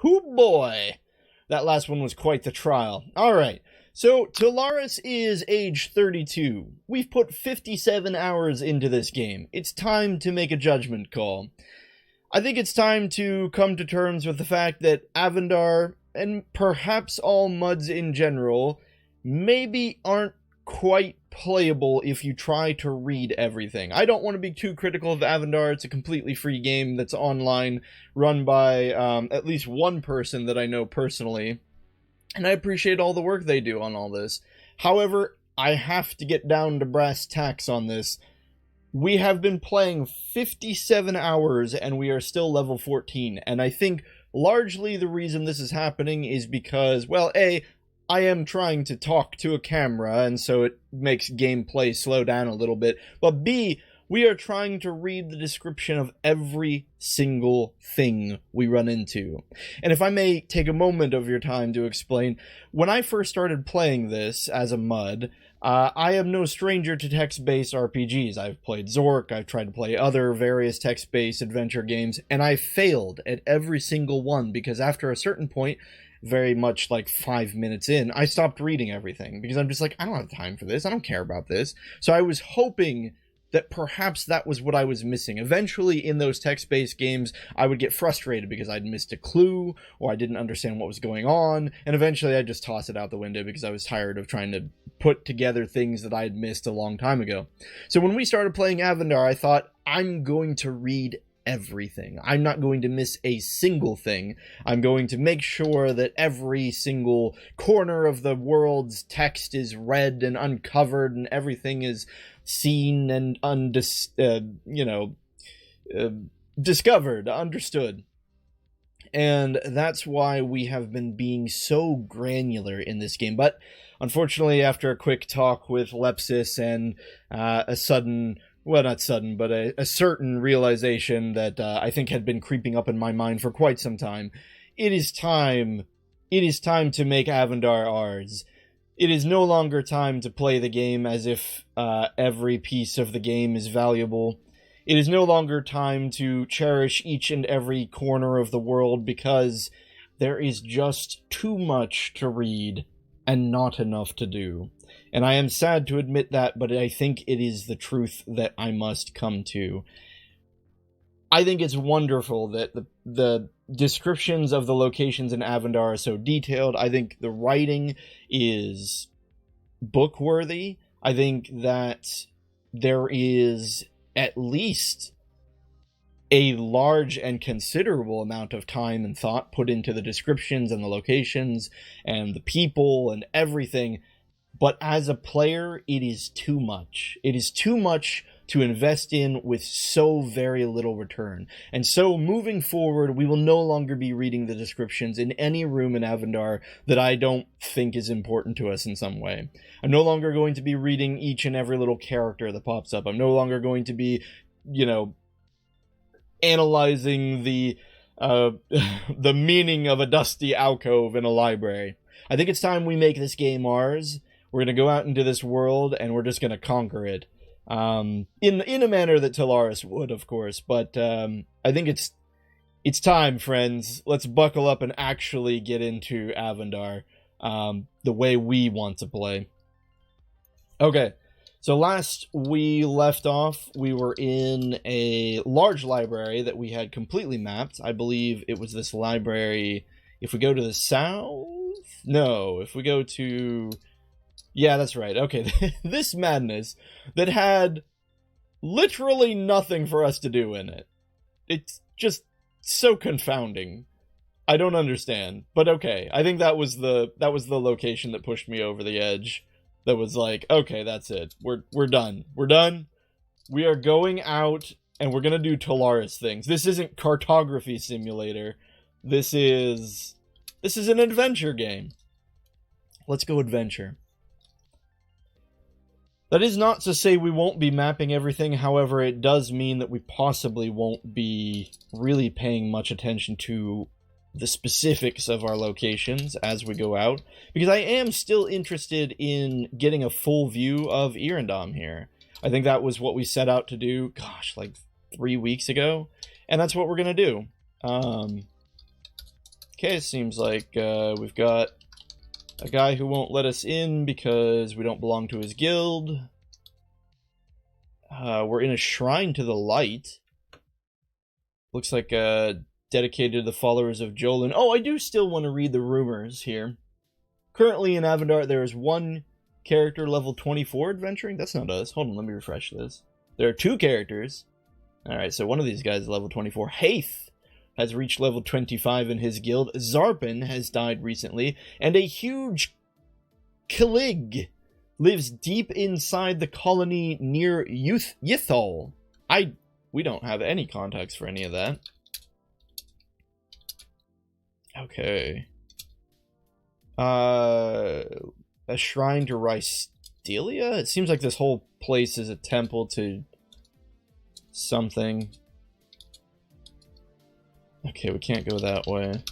Hoo boy! That last one was quite the trial. Alright, so Talaris is age 32. We've put 57 hours into this game. It's time to make a judgment call. I think it's time to come to terms with the fact that Avendar, and perhaps all MUDs in general, maybe aren't quite playable if you try to read everything. I don't want to be too critical of Avendar. It's a completely free game that's online, run by at least one person that I know personally, and I appreciate all the work they do on all this. However, I have to get down to brass tacks on this. We have been playing 57 hours and we are still level 14, and I think largely the reason this is happening is because, well, A, I am trying to talk to a camera, and so it makes gameplay slow down a little bit, but B, we are trying to read the description of every single thing we run into. And if I may take a moment of your time to explain, when I first started playing this as a MUD, I am no stranger to text-based RPGs. I've played Zork, I've tried to play other various text-based adventure games, and I failed at every single one, because after a certain point, very much like 5 minutes in, I stopped reading everything, because I'm just like, I don't have time for this, I don't care about this. So I was hoping that perhaps that was what I was missing. Eventually, in those text-based games, I would get frustrated because I'd missed a clue, or I didn't understand what was going on, and eventually I'd just toss it out the window because I was tired of trying to put together things that I had missed a long time ago. So when we started playing Avendar, I thought, I'm going to read everything. I'm not going to miss a single thing. I'm going to make sure that every single corner of the world's text is read and uncovered, and everything is seen and discovered, understood. And that's why we have been being so granular in this game. But unfortunately, after a quick talk with Lepsis and a sudden, well, not sudden, but a certain realization that I think had been creeping up in my mind for quite some time, it is time to make Avendar ours. It is no longer time to play the game as if every piece of the game is valuable. It is no longer time to cherish each and every corner of the world, because there is just too much to read and not enough to do. And I am sad to admit that, but I think it is the truth that I must come to. I think it's wonderful that the descriptions of the locations in Avendar are so detailed. I think the writing is book-worthy. I think that there is at least a large and considerable amount of time and thought put into the descriptions and the locations and the people and everything. But as a player, it is too much. It is too much to invest in with so very little return. And so moving forward, we will no longer be reading the descriptions in any room in Avendar that I don't think is important to us in some way. I'm no longer going to be reading each and every little character that pops up. I'm no longer going to be, analyzing the the meaning of a dusty alcove in a library. I think it's time we make this game ours. We're going to go out into this world, and we're just going to conquer it. In a manner that Talaris would, of course, but I think it's time, friends. Let's buckle up and actually get into Avendar the way we want to play. Okay, so last we left off, we were in a large library that we had completely mapped. I believe it was this library. If we go to the south? No, if we go to... Yeah, that's right. Okay, this madness that had literally nothing for us to do in it. It's just so confounding. I don't understand, but okay. I think that was the location that pushed me over the edge. That was like, okay, that's it. We're done. We're done. We are going out and we're gonna do Talaris things. This isn't cartography simulator. This is an adventure game. Let's go adventure. That is not to say we won't be mapping everything, however, it does mean that we possibly won't be really paying much attention to the specifics of our locations as we go out, because I am still interested in getting a full view of Irandam here. I think that was what we set out to do, gosh, like 3 weeks ago, and that's what we're going to do. Okay, it seems like we've got a guy who won't let us in because we don't belong to his guild. We're in a shrine to the light. Looks like dedicated to the followers of Jolin. Oh, I do still want to read the rumors here. Currently in Avendar, there is one character level 24 adventuring. That's not us. Hold on, let me refresh this. There are 2 characters. Alright, so one of these guys is level 24. Haith has reached level 25 in his guild. Zarpin has died recently. And a huge Killig lives deep inside the colony near Yithol. We don't have any context for any of that. Okay. A shrine to Rystelia? It seems like this whole place is a temple to something. Okay, we can't go that way.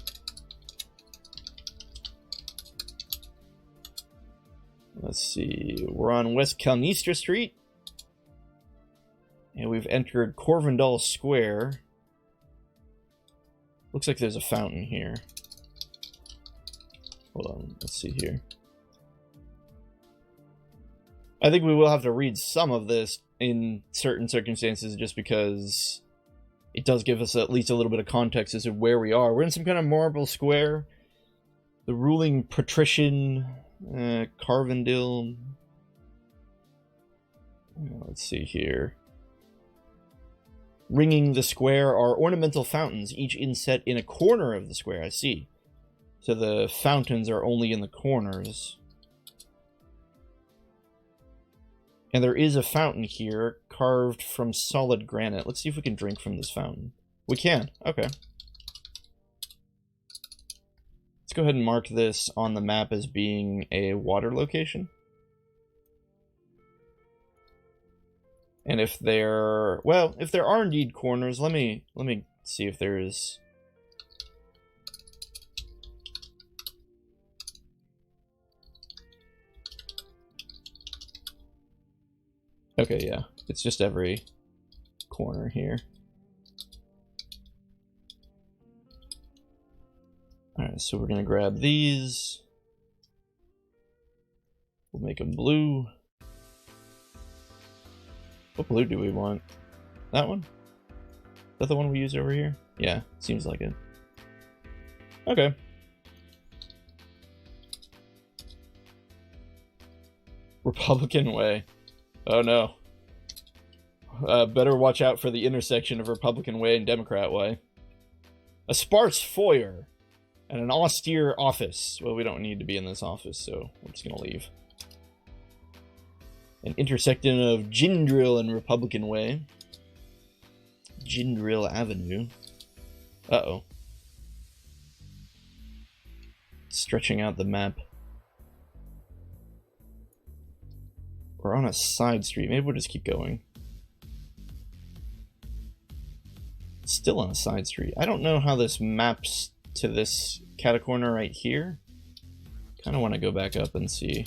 Let's see. We're on West Calnistra Street. And we've entered Corvindal Square. Looks like there's a fountain here. Hold on, let's see here. I think we will have to read some of this in certain circumstances just because it does give us at least a little bit of context as to where we are. We're in some kind of marble square. The ruling patrician, Carvendil. Let's see here. Ringing the square are ornamental fountains, each inset in a corner of the square. I see. So the fountains are only in the corners. And there is a fountain here, carved from solid granite. Let's see if we can drink from this fountain. We can. Okay. Let's go ahead and mark this on the map as being a water location. And if there... well, if there are indeed corners, let me see if there is... okay, yeah. It's just every corner here. Alright, so we're gonna grab these. We'll make them blue. What blue do we want? That one? Is that the one we use over here? Yeah, seems like it. Okay. Republican Way. Oh no. Better watch out for the intersection of Republican Way and Democrat Way. A sparse foyer and an austere office. Well, we don't need to be in this office, so we're just gonna leave. An intersection of Jindril and Republican Way. Jindril Avenue. Uh-oh. Stretching out the map. We're on a side street. Maybe we'll just keep going. Still on a side street. I don't know how this maps to this catacorner right here. Kind of want to go back up and see.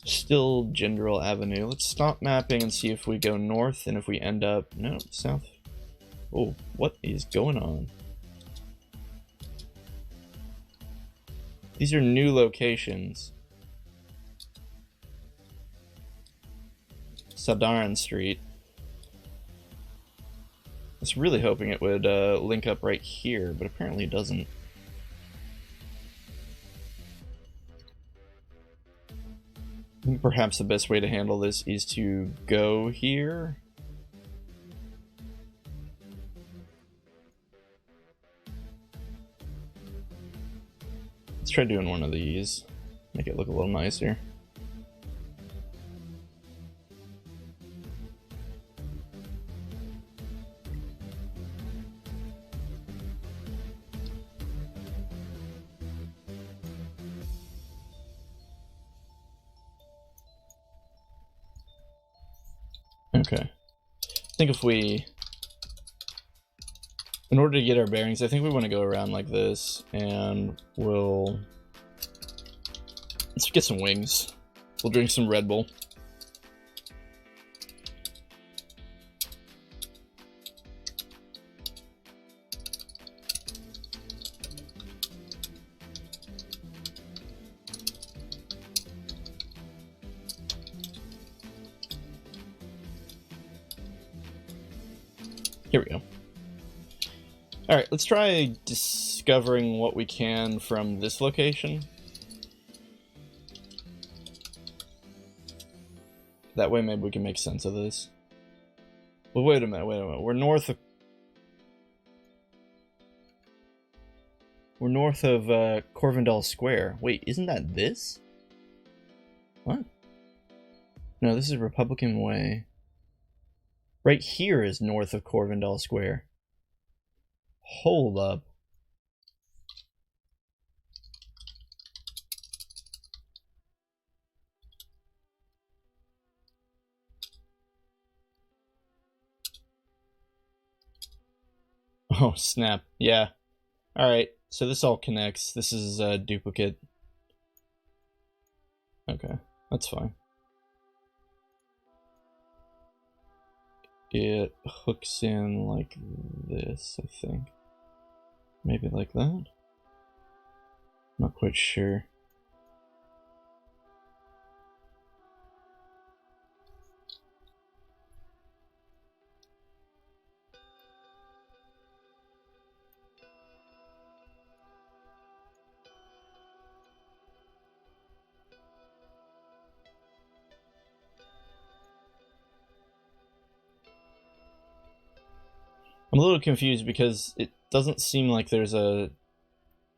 Still Jindril Avenue. Let's stop mapping and see if we go north and if we end up... no, south. Oh, what is going on? These are new locations. Sadaran Street. I was really hoping it would link up right here, but apparently it doesn't. I think perhaps the best way to handle this is to go here. Let's try doing one of these. Make it look a little nicer. Okay. I think if we... in order to get our bearings, I think we want to go around like this, and we'll... let's get some wings. We'll drink some Red Bull. Here we go. Alright, let's try discovering what we can from this location. That way maybe we can make sense of this. Well, wait a minute. We're north of Corvendall Square. Wait, isn't that this? What? No, this is Republican Way. Right here is north of Corvendall Square. Hold up. Oh, snap. Yeah. Alright, so this all connects. This is a duplicate. Okay, that's fine. It hooks in like this, I think. Maybe like that? Not quite sure. I'm a little confused because it doesn't seem like there's a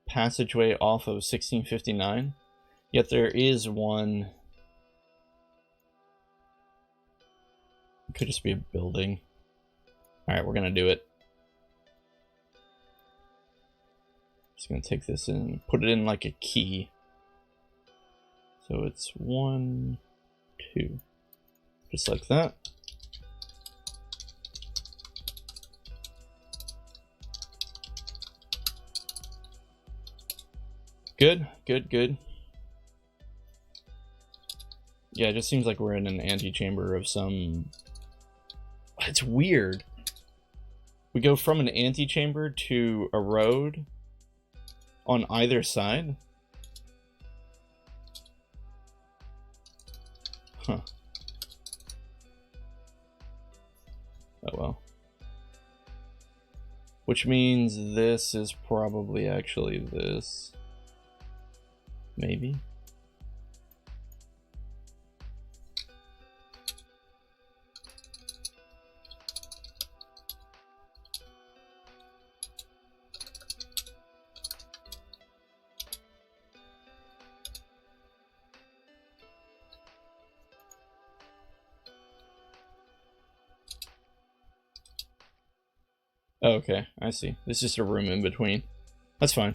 passageway off of 1659, yet there is one. It could just be a building. Alright, we're gonna do it. Just gonna take this and put it in like a key. So it's 1, 2. Just like that. Good, good, good. Yeah, it just seems like we're in an antechamber of some... It's weird. We go from an antechamber to a road on either side. Huh. Oh well. Which means this is probably actually this. Maybe. Oh, okay, I see. This is just a room in between. That's fine.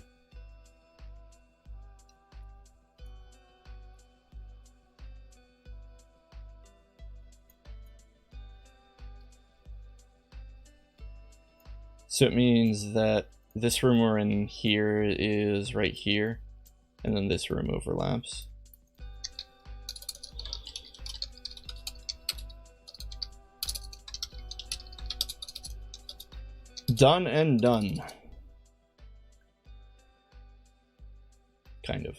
So it means that this room we're in here is right here, and then this room overlaps. Done and done. Kind of.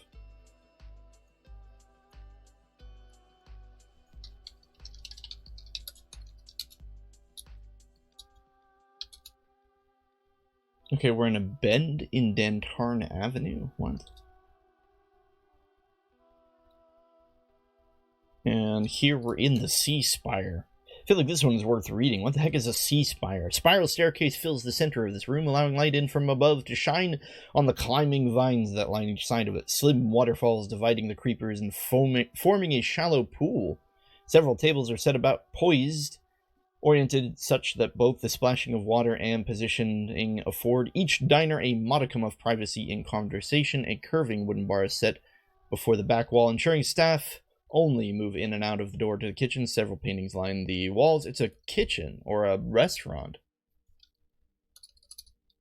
Okay, we're in a bend in Dentarn Avenue. What? And here we're in the Sea Spire. I feel like this one's worth reading. What the heck is a Sea Spire? A spiral staircase fills the center of this room, allowing light in from above to shine on the climbing vines that line each side of it. Slim waterfalls dividing the creepers and forming a shallow pool. Several tables are set about, poised, oriented such that both the splashing of water and positioning afford each diner a modicum of privacy in conversation. A curving wooden bar is set before the back wall, ensuring staff only move in and out of the door to the kitchen. Several paintings line the walls. It's a kitchen or a restaurant.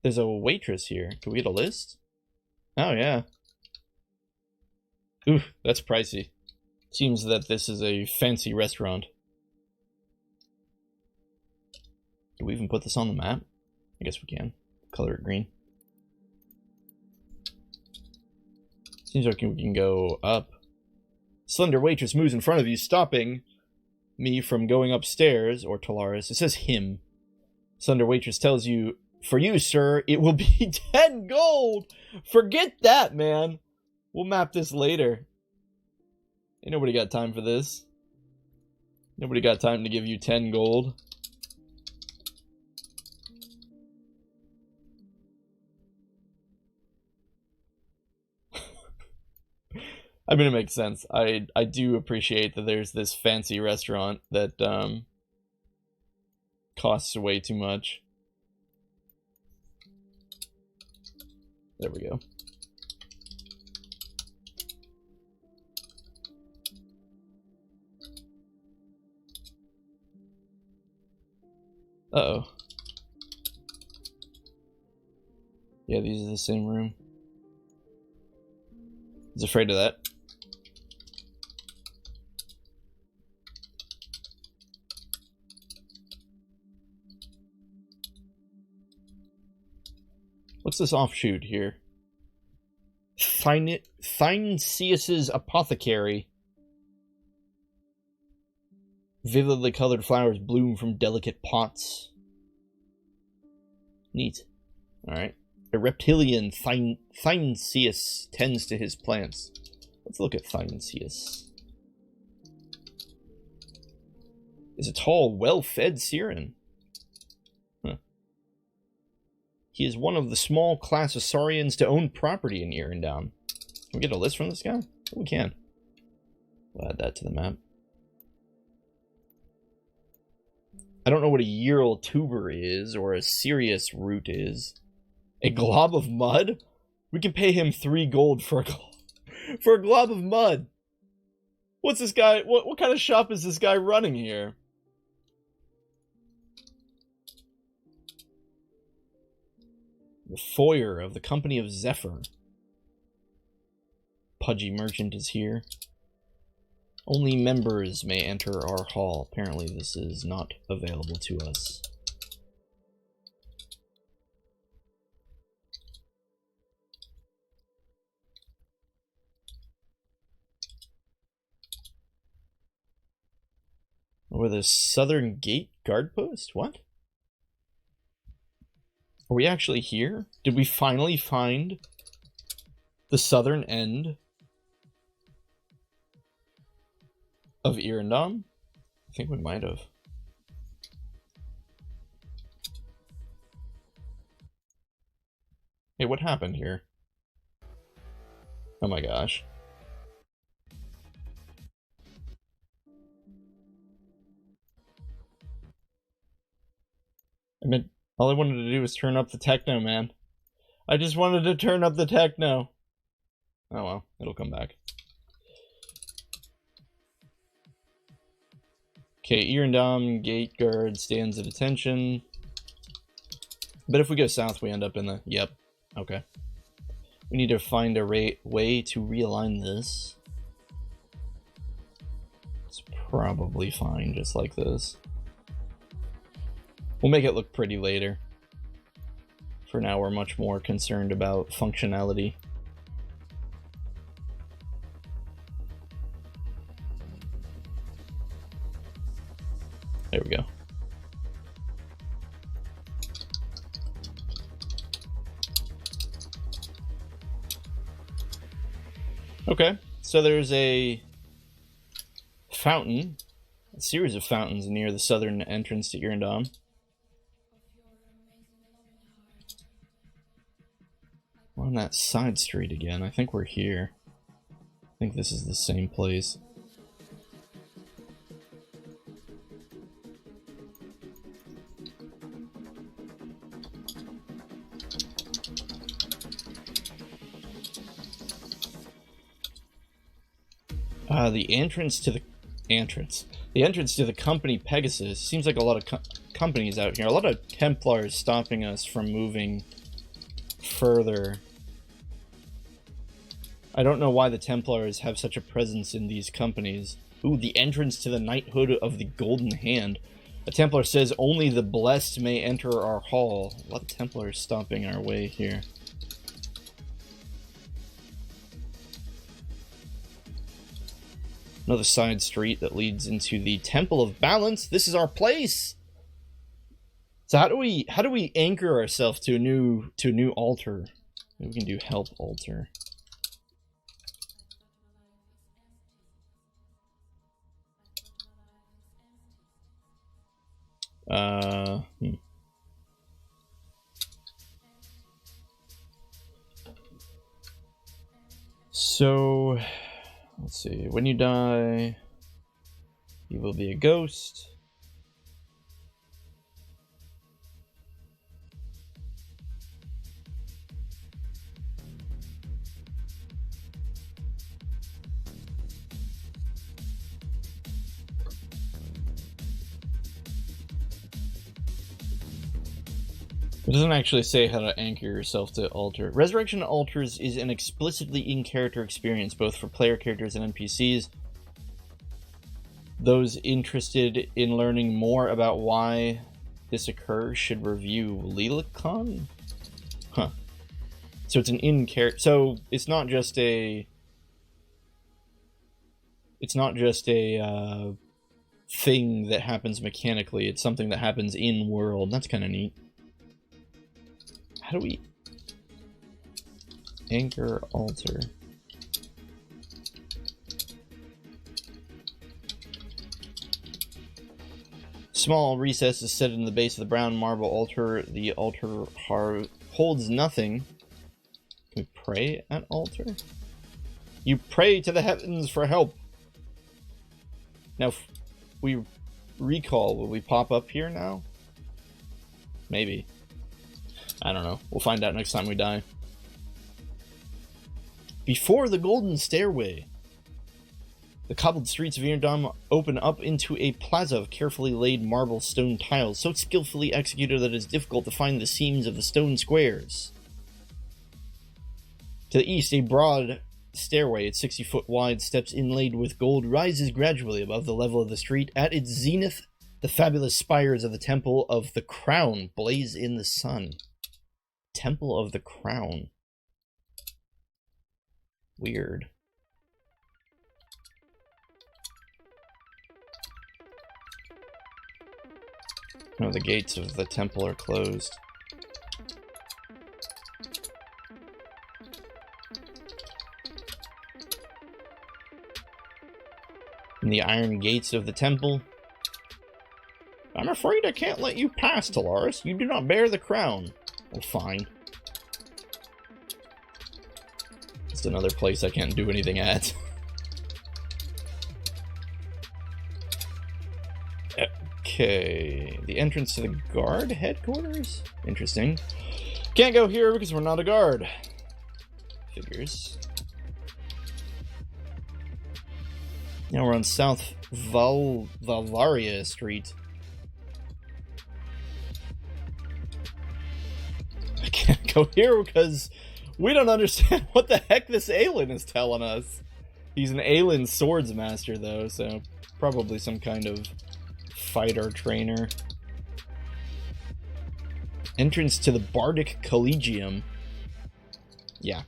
There's a waitress here. Can we get a list? Oh, yeah. Ooh, that's pricey. Seems that this is a fancy restaurant. Do we even put this on the map? I guess we can. Color it green. Seems like we can go up. Slender waitress moves in front of you, stopping me from going upstairs, or Talaris. It says him. Sunder waitress tells you, for you, sir, it will be 10 gold. Forget that, man. We'll map this later. Ain't nobody got time for this. Nobody got time to give you 10 gold. I mean, it makes sense. I do appreciate that there's this fancy restaurant that costs way too much. There we go. Uh-oh. Yeah, these are the same room. I was afraid of that. What's this offshoot here? Thyneseus's Apothecary. Vividly colored flowers bloom from delicate pots. Neat. Alright. A reptilian Thyneseus tends to his plants. Let's look at Thyneseus. Is a tall, well-fed Siren. Huh. He is one of the small class of Saurians to own property in Irondam. Can we get a list from this guy? Oh, we can. We'll add that to the map. I don't know what a Ural tuber is, or a Sirius root is. A glob of mud? We can pay him 3 gold for a glob of mud. What's this guy? What kind of shop is this guy running here? The foyer of the Company of Zephyr. Pudgy merchant is here. Only members may enter our hall. Apparently this is not available to us. Over the southern gate guard post? What? Are we actually here? Did we finally find the southern end of Irondam? I think we might have. Hey, what happened here? Oh my gosh. I mean, all I wanted to do was turn up the techno, man. I just wanted to turn up the techno. Oh well, it'll come back. Okay, Irondam gate guard stands at attention. But if we go south, we end up in the... Yep. Okay. We need to find a way to realign this. It's probably fine just like this. We'll make it look pretty later. For now, we're much more concerned about functionality. There we go. Okay, so there's a fountain, a series of fountains near the southern entrance to Irondam. We're on that side street again. I think we're here. I think this is the same place. The entrance to the company Pegasus. Seems like a lot of companies out here. A lot of Templars stopping us from moving further. I don't know why the Templars have such a presence in these companies. Ooh, the entrance to the knighthood of the Golden Hand. A Templar says only the blessed may enter our hall. A lot of Templars stopping our way here. Another side street that leads into the Temple of Balance. This is our place! So how do we anchor ourselves to a new altar? Maybe we can do help altar. So, let's see. When you die, you will be a ghost. It doesn't actually say how to anchor yourself to altar. Resurrection Altars is an explicitly in-character experience, both for player characters and NPCs. Those interested in learning more about why this occurs should review Lilicon? Huh. So it's an in-character... So it's not just a... It's not just a thing that happens mechanically. It's something that happens in-world. That's kind of neat. How do we anchor altar? Small recess is set in the base of the brown marble altar. The altar holds nothing. Can we pray at altar? You pray to the heavens for help. Now, if we recall, will we pop up here now? Maybe. I don't know. We'll find out next time we die. Before the golden stairway, the cobbled streets of Avendar open up into a plaza of carefully laid marble stone tiles, so skillfully executed that it is difficult to find the seams of the stone squares. To the east, a broad stairway at 60 foot wide, steps inlaid with gold, rises gradually above the level of the street. At its zenith, the fabulous spires of the Temple of the Crown blaze in the sun. Temple of the Crown. Weird. No, the gates of the temple are closed. And the iron gates of the temple. I'm afraid I can't let you pass, Talaris. You do not bear the crown. Well, fine. Just another place I can't do anything at. Okay. The entrance to the guard headquarters? Interesting. Can't go here because we're not a guard. Figures. Now we're on South Valvaria Street. I can't go here because we don't understand what the heck this Aelin is telling us. He's an Aelin swords master, though, so probably some kind of fighter trainer. Entrance to the Bardic Collegium. Yeah.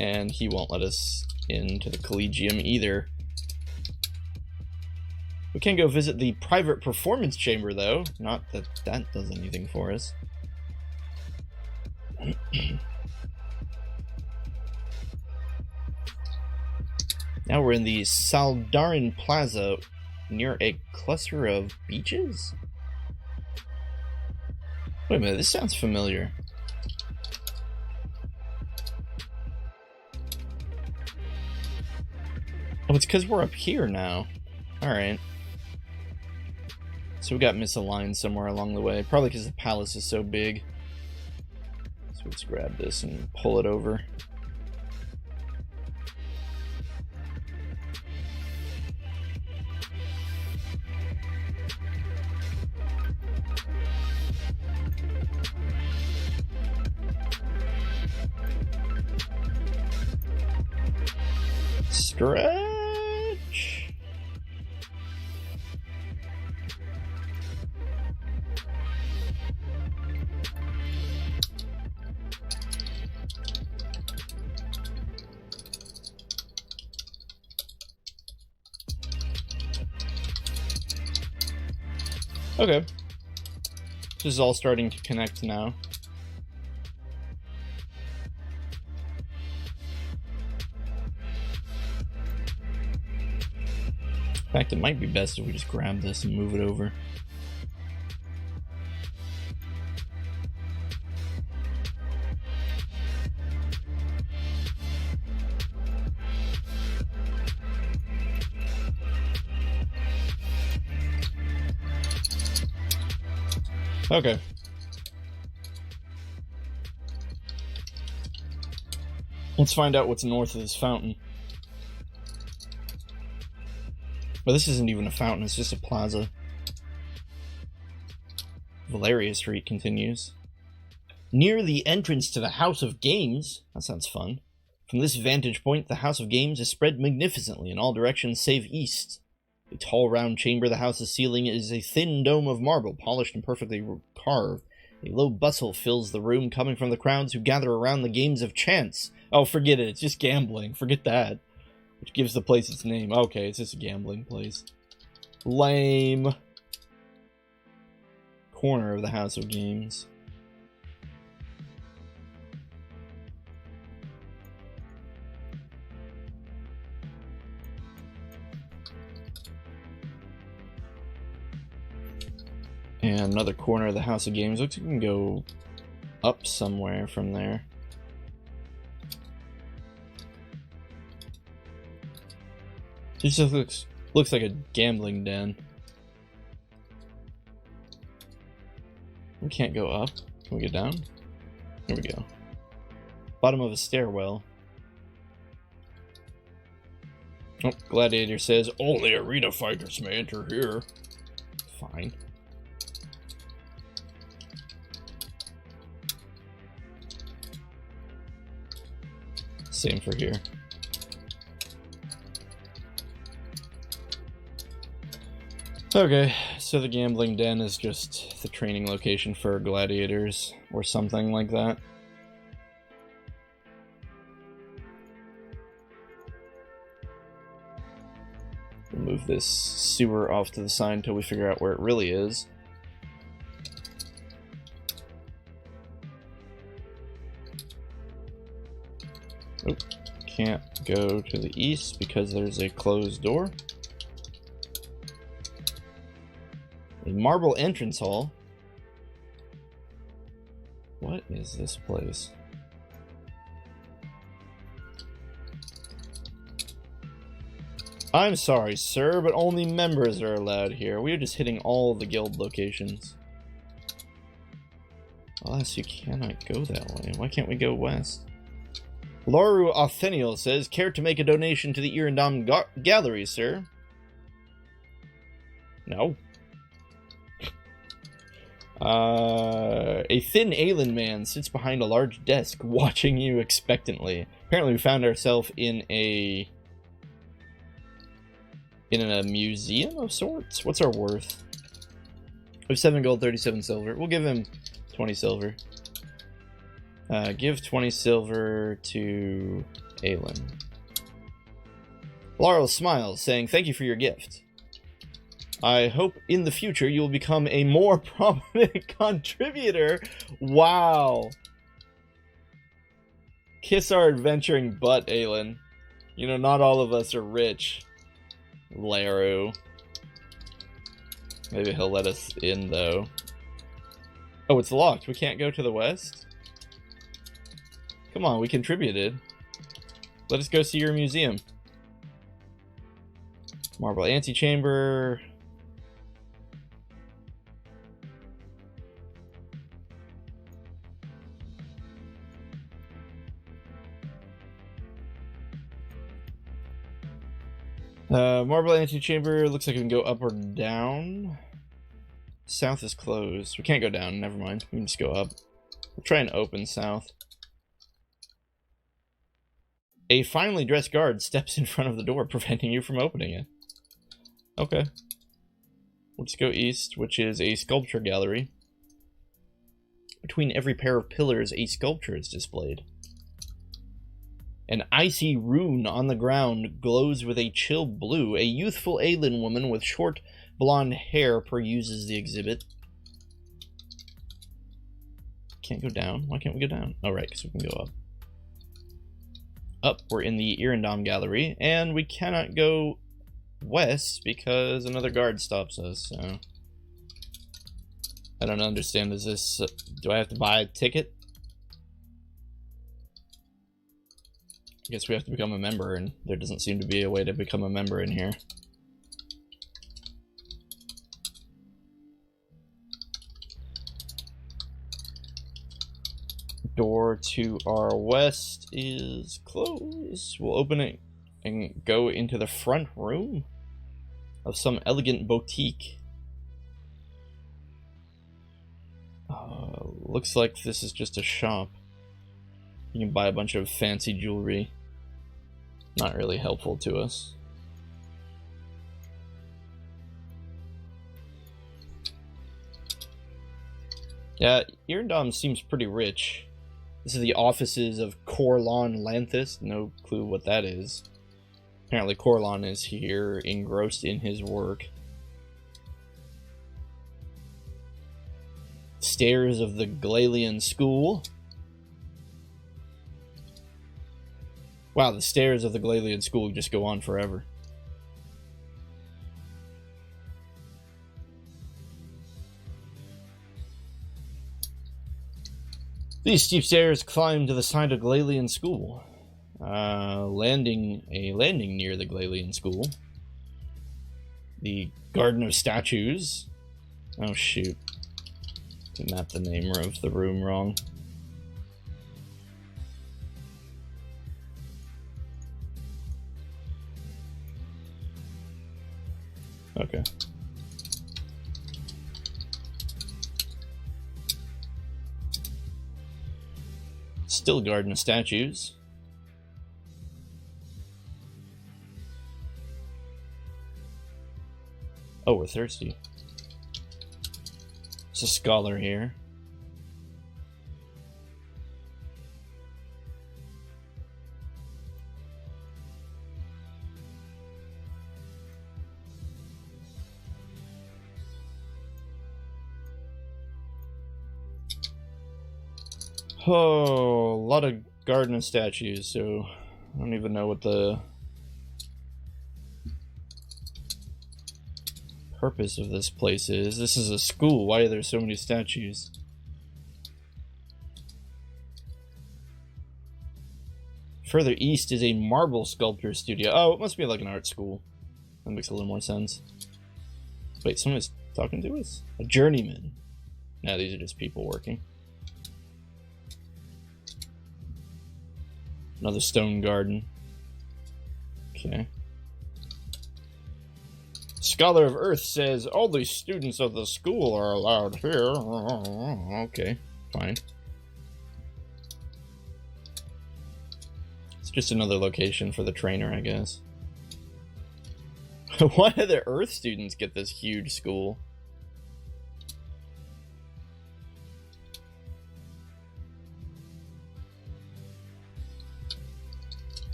And he won't let us into the Collegium either. We can go visit the private performance chamber, though. Not that that does anything for us. Now we're in the Saldarin Plaza near a cluster of beaches? Wait a minute, this sounds familiar. Oh, it's because we're up here now. Alright. So we got misaligned somewhere along the way. Probably because the palace is so big. So let's grab this and pull it over. Stretch. Okay. This is all starting to connect now. In fact, it might be best if we just grab this and move it over. Okay. Let's find out what's north of this fountain. But this isn't even a fountain, it's just a plaza. Valeria Street continues. Near the entrance to the House of Games, that sounds fun. From this vantage point, the House of Games is spread magnificently in all directions save east. A tall round chamber, the house's ceiling is a thin dome of marble, polished and perfectly carved. A low bustle fills the room, coming from the crowds who gather around the games of chance. Oh, forget it, it's just gambling, forget that. Which gives the place its name. Okay, it's just a gambling place. Lame. Corner of the House of Games. And another corner of the House of Games. Looks like we can go up somewhere from there. This just looks like a gambling den. We can't go up. Can we get down? Here we go. Bottom of a stairwell. Oh, Gladiator says, only arena fighters may enter here. Fine. Same for here. Okay, so the gambling den is just the training location for gladiators, or something like that. We'll move this sewer off to the side until we figure out where it really is. Oh, can't go to the east because there's a closed door. A marble entrance hall. What is this place? I'm sorry, sir, but only members are allowed here. We are just hitting all the guild locations. Alas, you cannot go that way. Why can't we go west? Lauru Otheniel says, care to make a donation to the Irindam Gallery, sir? No. A thin Aelin man sits behind a large desk, watching you expectantly. Apparently we found ourselves in a museum of sorts. What's our worth? We have 7 gold, 37 silver. We'll give him 20 silver. Give 20 silver to Aelin. Laurel smiles, saying, thank you for your gift. I hope in the future you will become a more prominent contributor. Wow. Kiss our adventuring butt, Aelin. You know, not all of us are rich. Laru. Maybe he'll let us in, though. Oh, it's locked. We can't go to the west? Come on, we contributed. Let us go see your museum. Marble antechamber. Marble antechamber, looks like we can go up or down. South is closed. We can't go down, never mind. We can just go up. We'll try and open south. A finely dressed guard steps in front of the door, preventing you from opening it. Okay. Let's go east, which is a sculpture gallery. Between every pair of pillars, a sculpture is displayed. An icy rune on the ground glows with a chill blue. A youthful Aelin woman with short blonde hair peruses the exhibit. can't go down. Why can't we go down? Oh, right, because we can go up. Up, we're in the Irondom Gallery, and we cannot go west because another guard stops us, so... I don't understand, is this... do I have to buy a ticket? I guess we have to become a member, and there doesn't seem to be a way to become a member in here. Door to our west is closed. We'll open it and go into the front room of some elegant boutique. Looks like this is just a shop. You can buy a bunch of fancy jewelry. Not really helpful to us. Yeah, Irondom seems pretty rich. This is the offices of Corlon Lanthus. No clue what that is. Apparently Corlon is here, engrossed in his work. Stairs of the Glalian School. Wow, the stairs of the Glalian School just go on forever. These steep stairs climb to the side of Glalian School. Landing near the Glalian School. The Garden of Statues. Oh shoot. I mapped the name of the room wrong. Okay. Still Garden of Statues. Oh, we're thirsty. There's a scholar here. Oh, a lot of Garden of Statues, so I don't even know what the purpose of this place is. This is a school. Why are there so many statues? Further east is a marble sculpture studio. Oh, it must be like an art school. That makes a little more sense. Wait, someone's talking to us? A journeyman. No, these are just people working. Another stone garden. Okay. Scholar of Earth says all the students of the school are allowed here. Okay, fine. It's just another location for the trainer, I guess. Why do the Earth students get this huge school?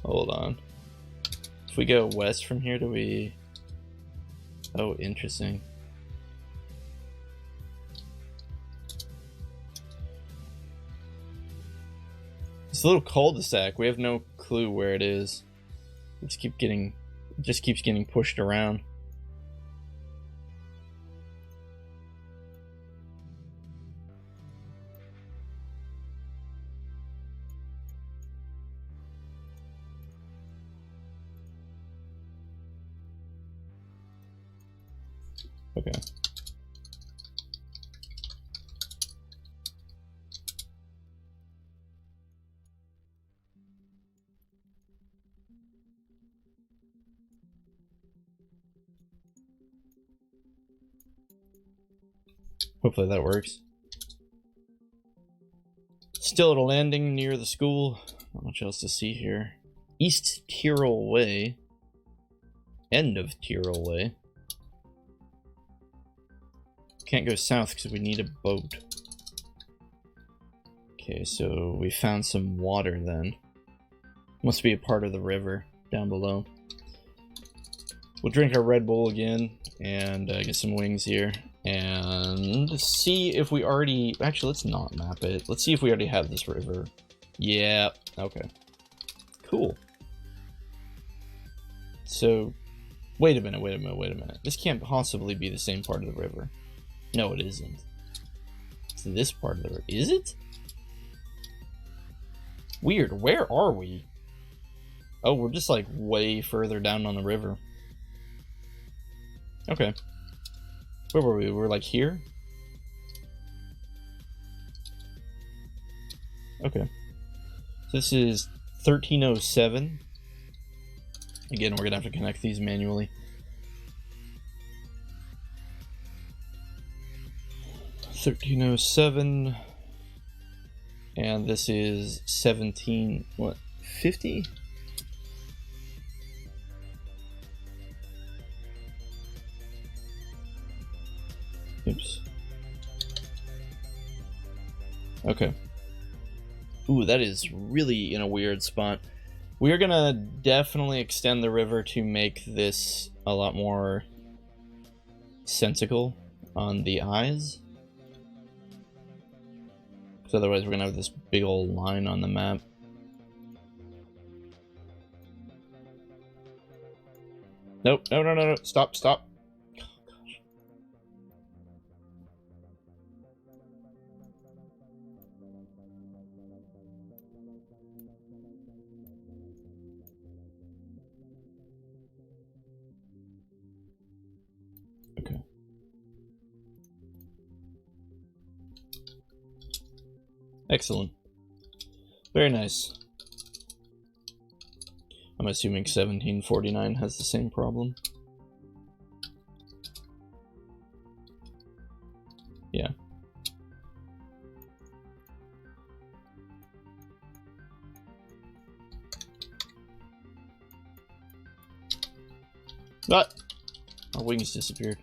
Hold on. If we go west from here, do we... Oh, interesting. It's a little cul-de-sac. We have no clue where it is. We just keep getting... It just keeps getting pushed around. Okay. Hopefully that works. Still at a landing near the school. Not much else to see here. East Tyrol Way. End of Tyrol Way. Can't go south because we need a boat. Okay, so we found some water then. Must be a part of the river down below. We'll drink our Red Bull again and get some wings here. And see if we already... Actually, let's not map it. Let's see if we already have this river. Yeah, okay. Cool. So, wait a minute. This can't possibly be the same part of the river. No, it isn't. It's this part of the river. Is it? Weird. Where are we? Oh, we're just like way further down on the river. Okay. Where were we? We're like here? Okay. So this is 1307. Again, we're gonna have to connect these manually. 1307. And this is 17, what, 50? Oops. Okay. Ooh, that is really in a weird spot. We're gonna definitely extend the river to make this a lot more sensical on the eyes. Because otherwise we're gonna have this big old line on the map. Nope, no, stop. Okay. Excellent. Very nice. I'm assuming 1749 has the same problem. Yeah. But our wings disappeared.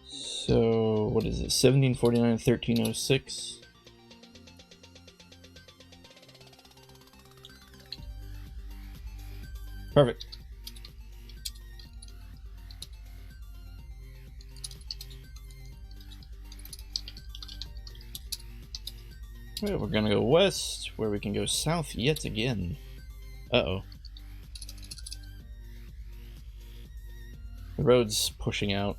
So, what is it? 1749, 1306. Perfect. Alright, we're gonna go west, where we can go south yet again. Uh-oh. The road's pushing out.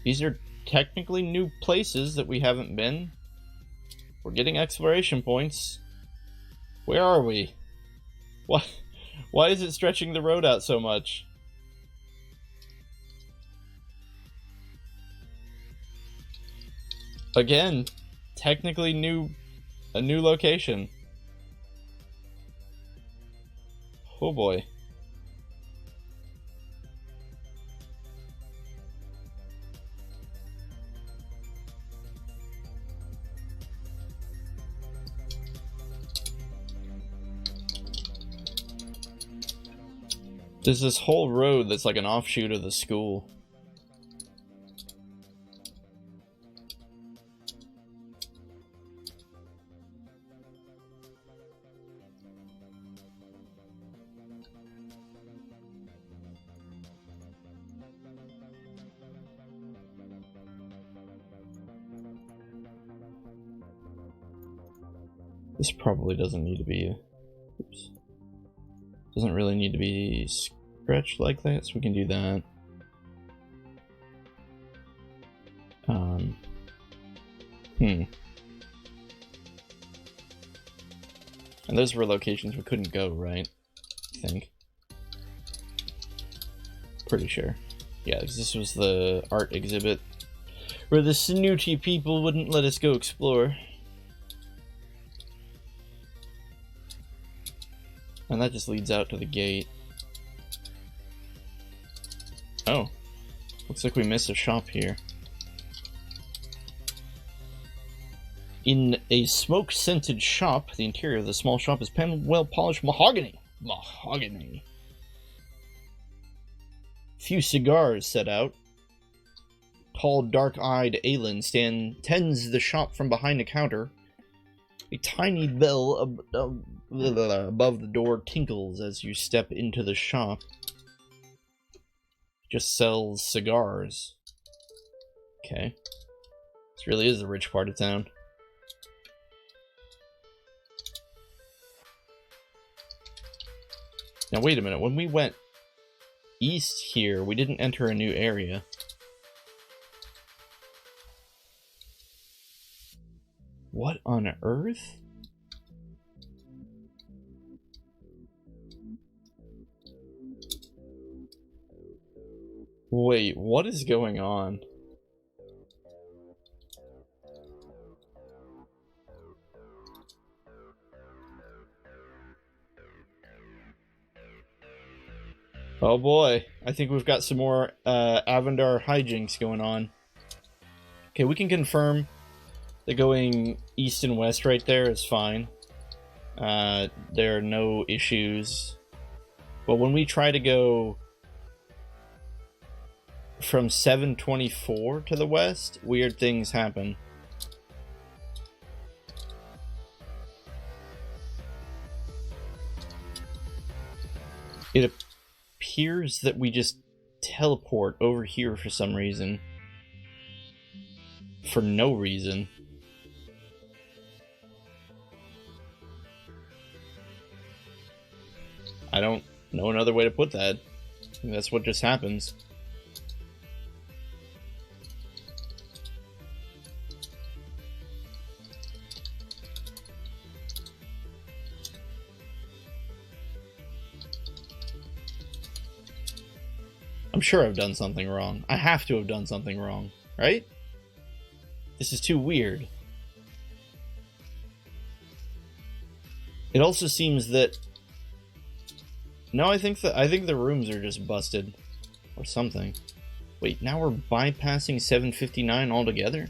These are technically new places that we haven't been. We're getting exploration points. Where are we? Why is it stretching the road out so much? Again, technically a new location. Oh boy. There's this whole road that's like an offshoot of the school. This probably doesn't need to be... Oops. Doesn't really need to be stretched like that, so we can do that. And those were locations we couldn't go, right? I think. Pretty sure. Yeah, because this was the art exhibit where the snooty people wouldn't let us go explore. And that just leads out to the gate. Oh. Looks like we missed a shop here. In a smoke-scented shop, the interior of the small shop is paneled, well-polished mahogany. Mahogany. Few cigars set out. Tall, dark-eyed Aelin tends the shop from behind a counter. A tiny bell above the door tinkles as you step into the shop. Just sells cigars. Okay. This really is the rich part of town. Now wait a minute, when we went east here, we didn't enter a new area. What on earth? Wait, what is going on? Oh boy, I think we've got some more Avendar hijinks going on. Okay, we can confirm that going east and west right there is fine. There are no issues. But when we try to go from 724 to the west, weird things happen. It appears that we just teleport over here for some reason. For no reason. I don't know another way to put that. I think that's what just happens. I'm sure I've done something wrong. I have to have done something wrong, right? This is too weird. It also seems that... No, I think the rooms are just busted. Or something. Wait, now we're bypassing 759 altogether?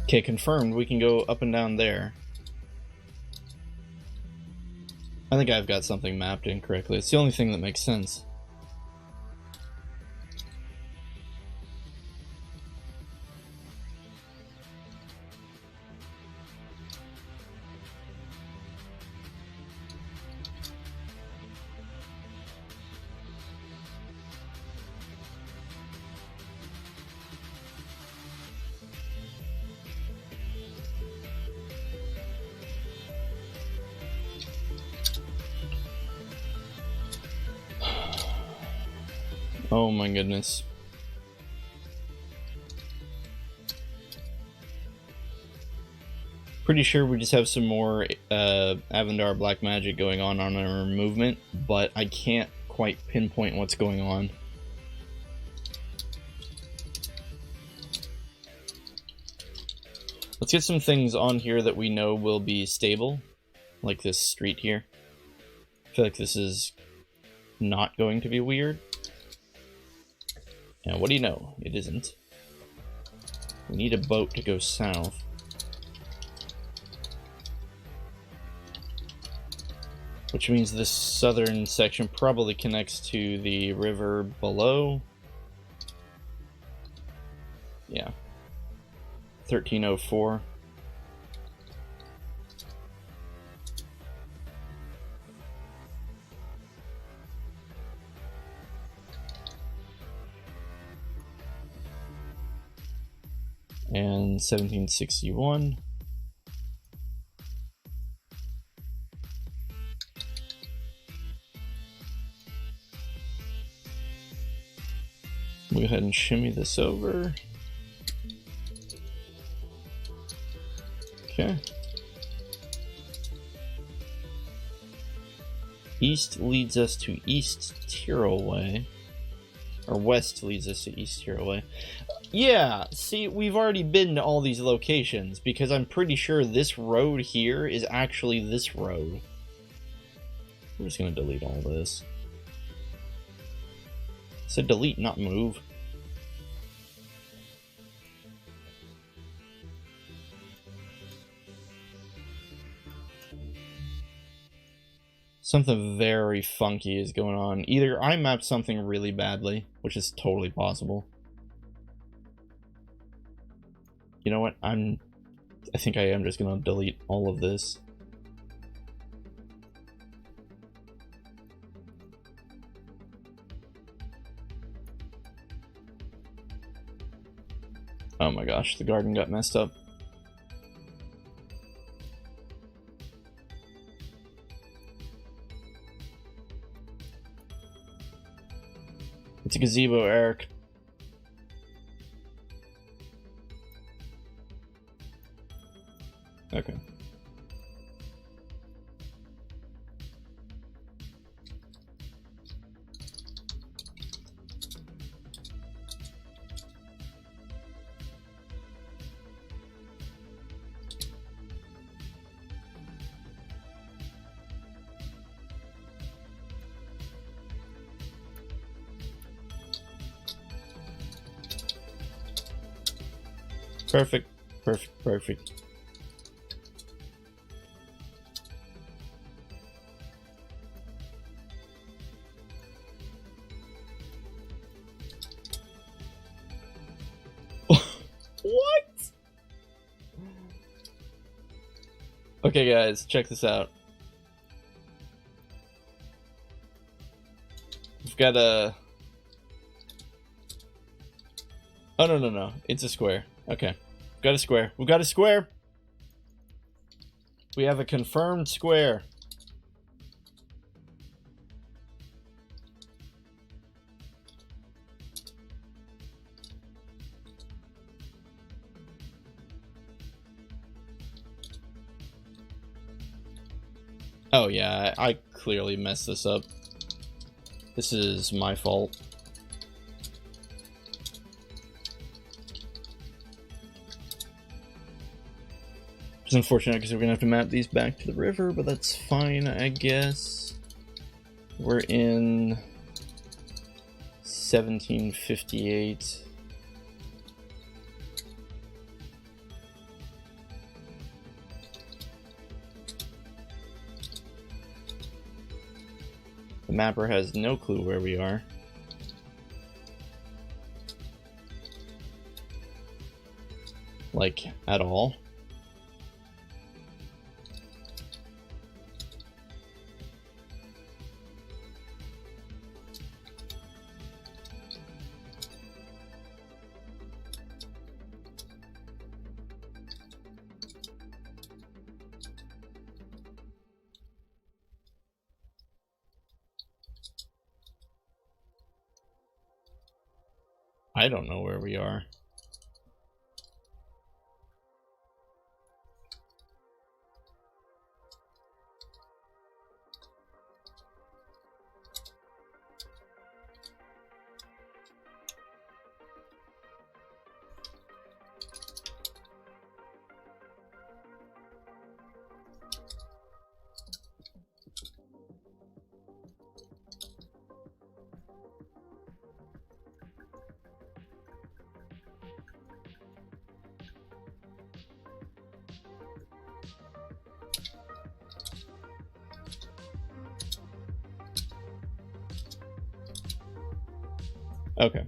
Okay, confirmed. We can go up and down there. I think I've got something mapped incorrectly. It's the only thing that makes sense. Oh my goodness. Pretty sure we just have some more Avendar black magic going on our movement, but I can't quite pinpoint what's going on. Let's get some things on here that we know will be stable, like this street here. I feel like this is not going to be weird. Now, what do you know? It isn't. We need a boat to go south. Which means this southern section probably connects to the river below. Yeah. 1304. And 1761. Go ahead and shimmy this over. Okay. East leads us to East Tyrol Way. Or west leads us to East Tyrol Way. Yeah, see, we've already been to all these locations, because I'm pretty sure this road here is actually this road. I'm just gonna delete all this. It said delete, not move. Something very funky is going on. Either I mapped something really badly, which is totally possible. You know what? I think I am just gonna delete all of this. Oh my gosh, the garden got messed up. It's a gazebo, Eric. Okay. Perfect, perfect, perfect. What? Okay, guys, check this out. We've got a... Oh, no. It's a square. Okay. We've got a square. We've got a square! We have a confirmed square. Oh yeah, I clearly messed this up. This is my fault. It's unfortunate because we're gonna have to map these back to the river, but that's fine, I guess. We're in 1758. The mapper has no clue where we are. Like, at all. I don't know where we are. Okay.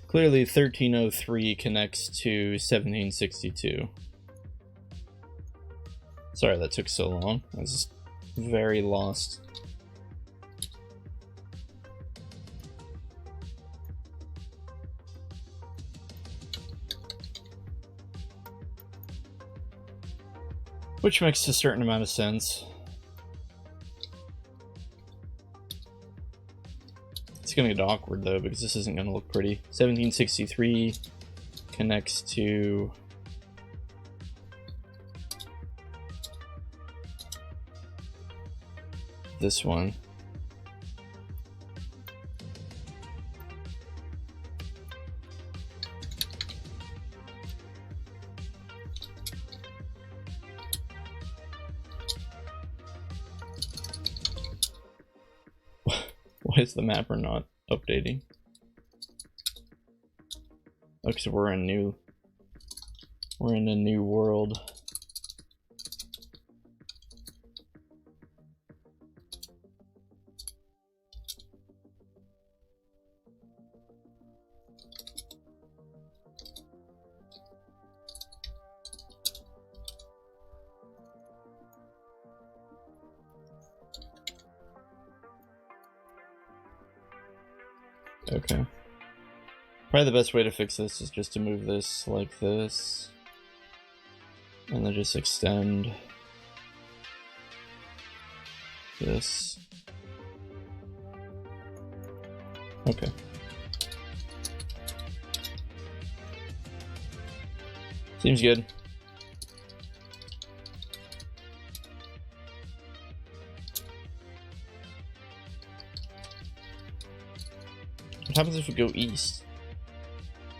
Clearly 1303 connects to 1762. Sorry that took so long. I was very lost. Which makes a certain amount of sense. It's gonna get awkward though, because this isn't gonna look pretty. 1763 connects to this one. Why is the mapper not updating? Oh, 'cause we're in a new world. Okay. Probably the best way to fix this is just to move this like this. And then just extend this. Okay. Seems good. What happens if we go east?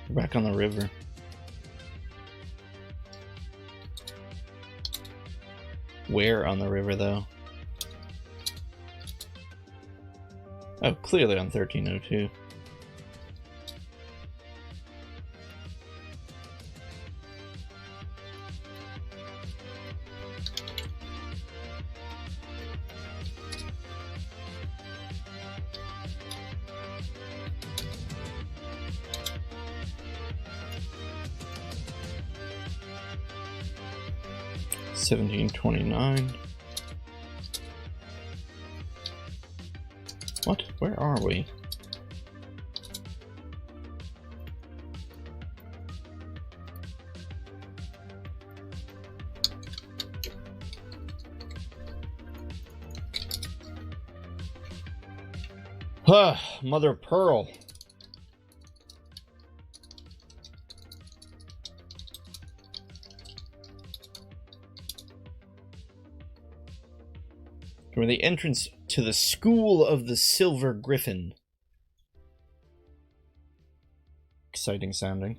We're back on the river. Where on the river, though? Oh, clearly on 1302. $17.29. What? Where are we? Mother of Pearl. We're the entrance to the School of the Silver Griffin. Exciting sounding.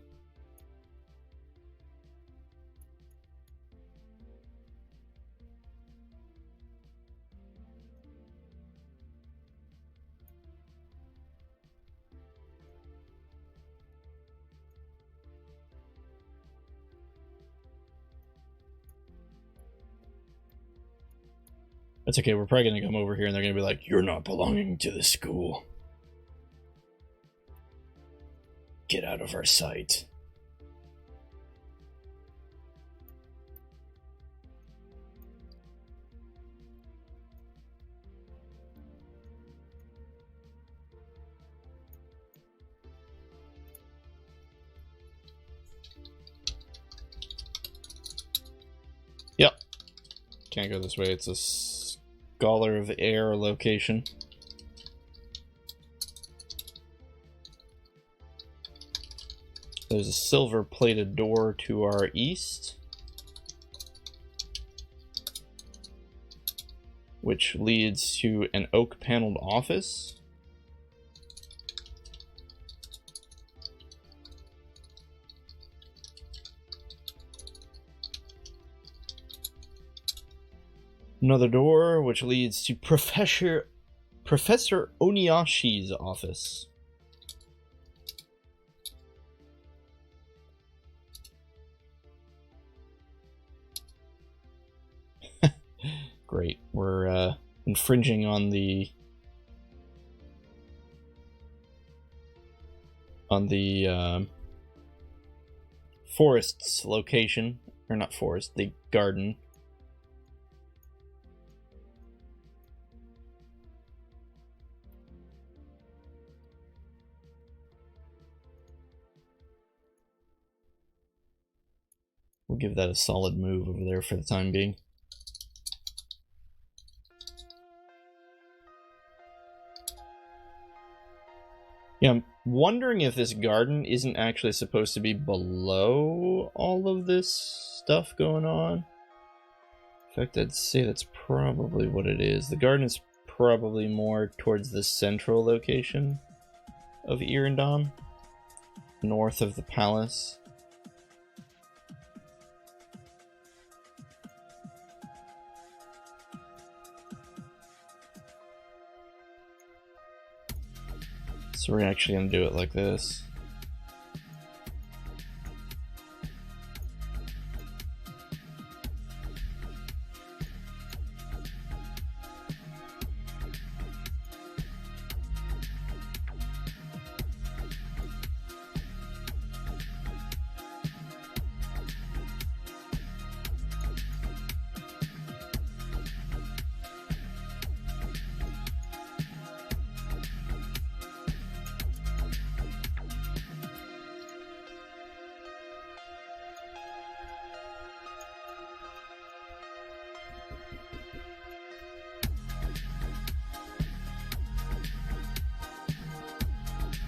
That's okay, we're probably gonna come over here and they're gonna be like, "You're not belonging to the school. Get out of our sight." Yep. Can't go this way, it's a Scholar of Air location. There's a silver-plated door to our east, which leads to an oak-paneled office. Another door, which leads to Professor Oniashi's office. Great, we're infringing on the forest's location, or not forest, the garden. We'll give that a solid move over there for the time being. Yeah, I'm wondering if this garden isn't actually supposed to be below all of this stuff going on. In fact, I'd say that's probably what it is. The garden is probably more towards the central location of Irondon, north of the palace. So we're actually gonna do it like this.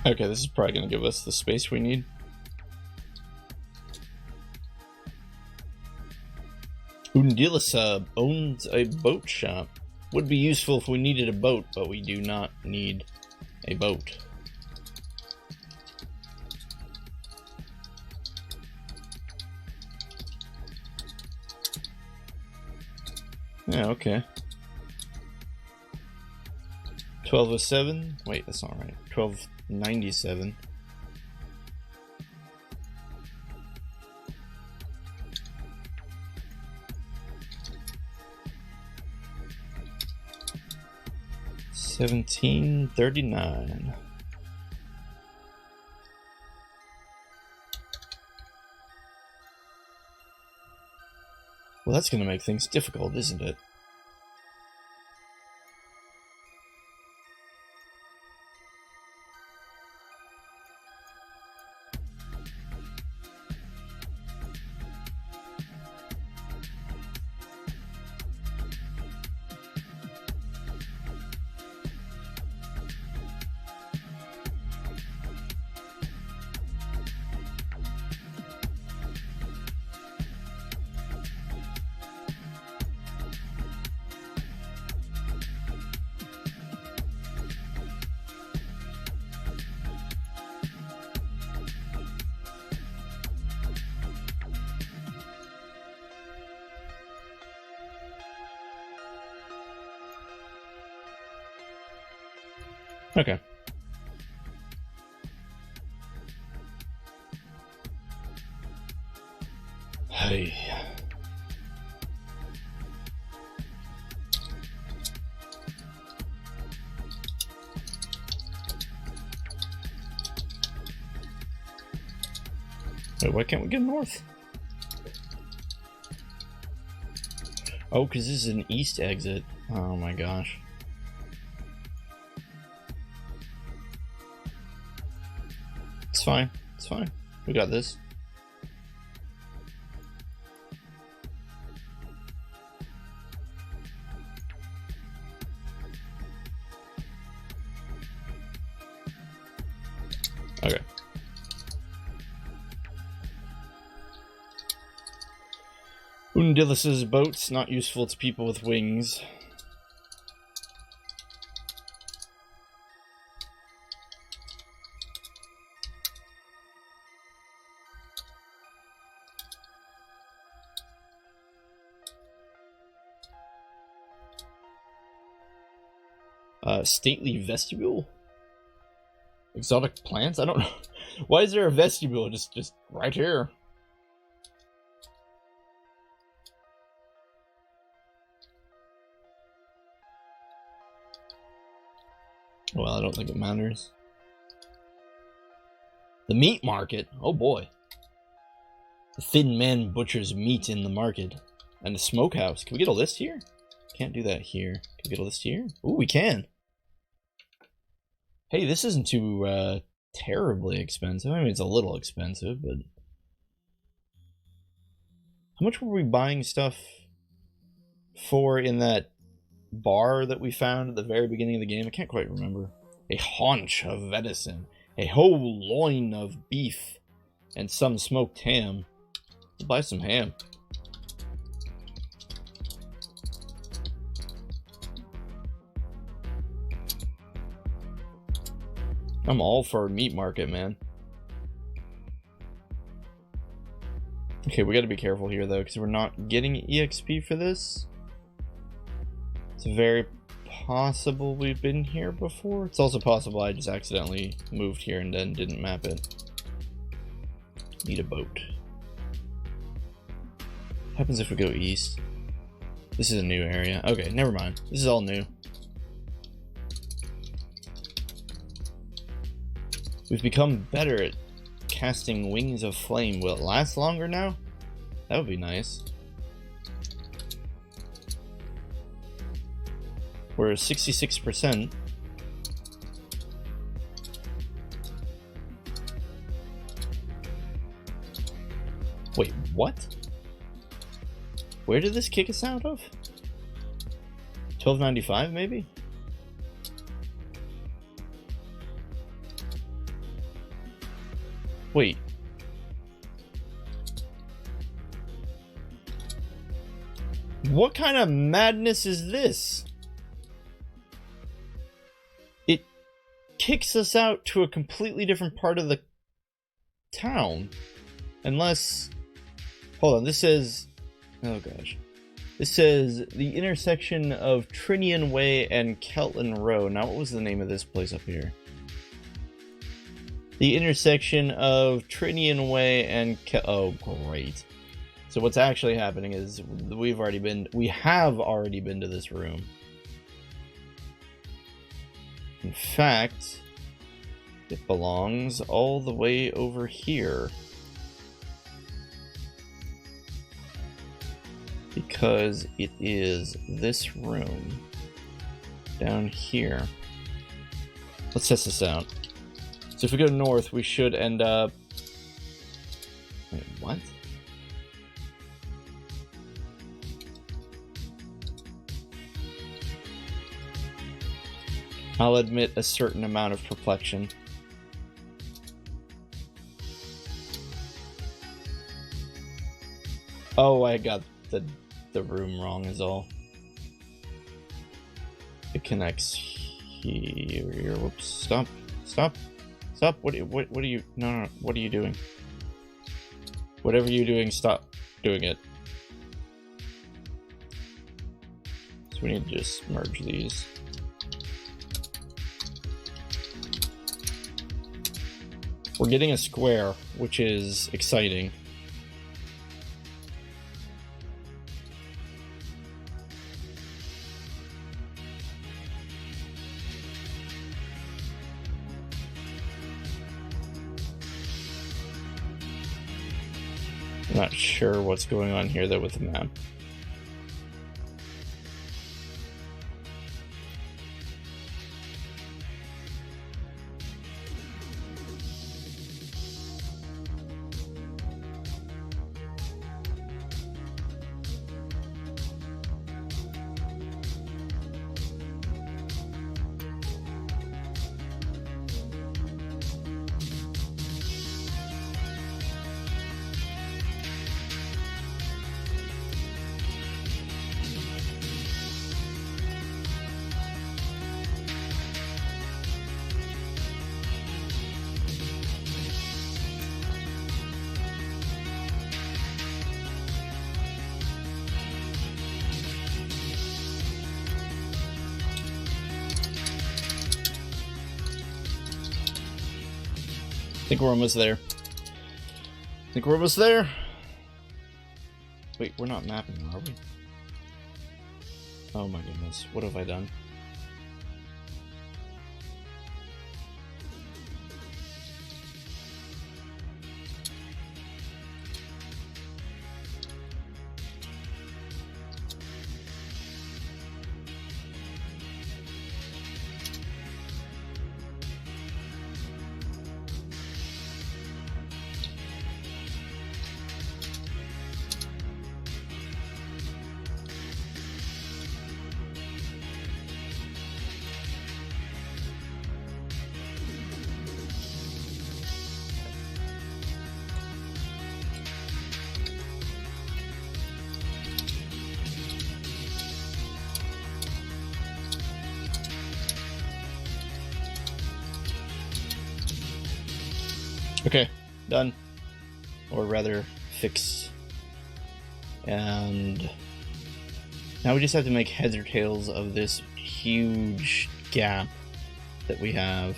Okay, this is probably going to give us the space we need. Undilisa owns a boat shop. Would be useful if we needed a boat, but we do not need a boat. Yeah, okay. 1207. Wait, that's not right. 1297. $17.39. Well, that's gonna make things difficult, isn't it? Okay. Hey. Wait, why can't we get north? Oh, because this is an east exit. Oh my gosh. It's fine. It's fine. We got this. Okay. Undilis's boats, not useful to people with wings. Stately vestibule? Exotic plants? I don't know. Why is there a vestibule just right here? Well, I don't think it matters. The meat market? Oh boy. The thin man butchers meat in the market. And the smokehouse. Can we get a list here? Can't do that here. Can we get a list here? Ooh, we can. Hey, this isn't too terribly expensive. I mean, it's a little expensive, but... How much were we buying stuff for in that bar that we found at the very beginning of the game? I can't quite remember. A haunch of venison, a whole loin of beef, and some smoked ham. We'll buy some ham. I'm all for a meat market, man. Okay, we gotta be careful here, though, because we're not getting EXP for this. It's very possible we've been here before. It's also possible I just accidentally moved here and then didn't map it. Need a boat. What happens if we go east? This is a new area. Okay, never mind. This is all new. We've become better at casting wings of flame. Will it last longer now? That would be nice. We're at 66%. Wait, what? Where did this kick us out of? 1295 maybe? Wait. What kind of madness is this? It kicks us out to a completely different part of the town. Unless... Hold on, this says... Oh gosh. This says the intersection of Trinian Way and Keltland Row. Now, what was the name of this place up here? The intersection of Trinian Way and oh, great. So what's actually happening is we have already been to this room. In fact, it belongs all the way over here. Because it is this room down here. Let's test this out. So if we go north, we should end up... Wait, what? I'll admit a certain amount of perplexion. Oh, I got the room wrong is all. It connects here. Whoops. Stop. Stop. Stop. What are you... No. What are you doing? Whatever you're doing, stop doing it. So we need to just merge these. We're getting a square, which is exciting. I'm not sure what's going on here though with the map. I think we're almost there. Wait, we're not mapping, are we? Oh my goodness, what have I done? Okay, done. Or rather, fixed. And now we just have to make heads or tails of this huge gap that we have.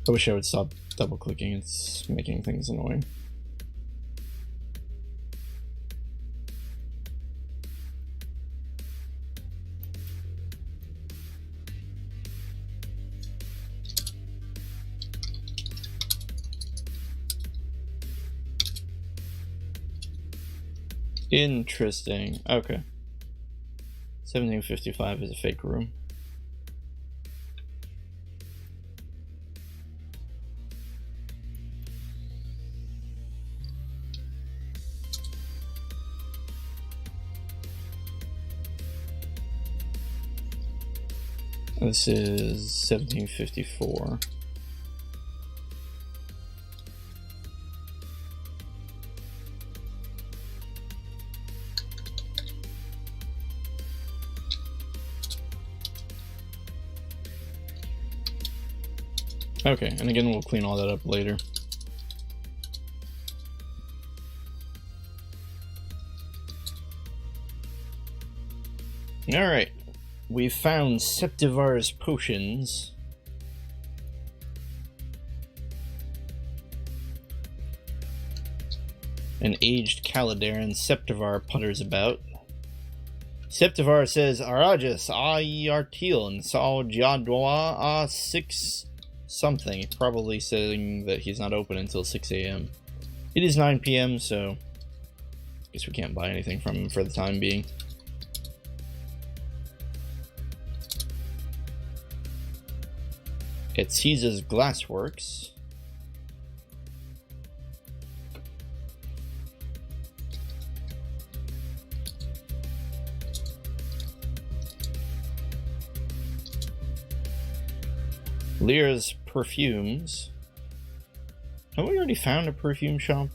I wish I would stop double clicking, it's making things annoying. Interesting. Okay. 1755 is a fake room. This is 1754. Okay, and again, we'll clean all that up later. Alright, we've found Septivar's potions. An aged Caladeran Septivar putters about. Septivar says, Arajas, Artil, and Saul Jadwa, 6 something. Probably saying that he's not open until 6 a.m. It is 9 p.m., so I guess we can't buy anything from him for the time being. At Caesar's Glassworks. Lear's Perfumes. Have we already found a perfume shop?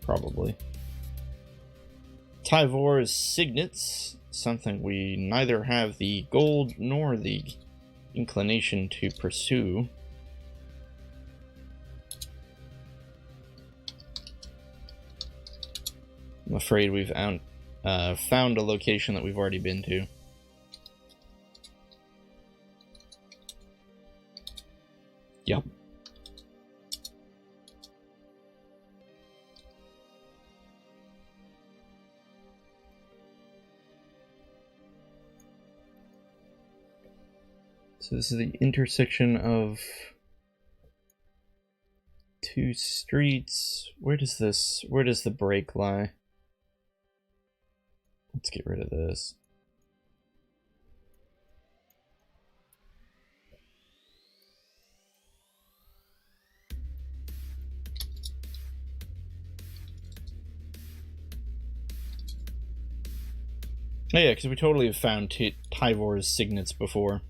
Probably. Tyvor's Signets. Something we neither have the gold nor the inclination to pursue. I'm afraid we've found a location that we've already been to. Yep. So this is the intersection of 2 streets. Where does the break lie? Let's get rid of this. Oh yeah, because we totally have found Tyvor's Signets before.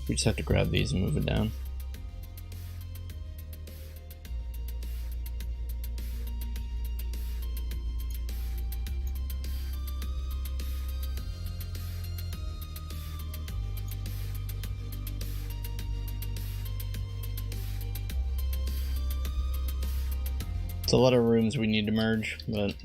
We just have to grab these and move it down. It's a lot of rooms we need to merge, but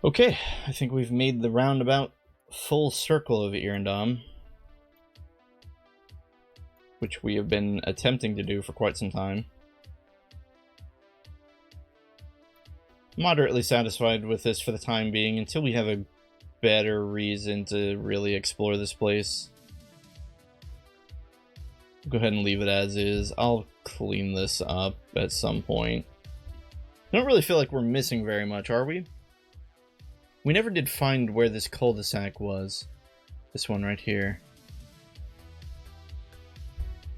okay, I think we've made the roundabout full circle of Irandam, which we have been attempting to do for quite some time. Moderately satisfied with this for the time being, until we have a better reason to really explore this place. Go ahead and leave it as is. I'll clean this up at some point. I don't really feel like we're missing very much, are we? We never did find where this cul-de-sac was. This one right here.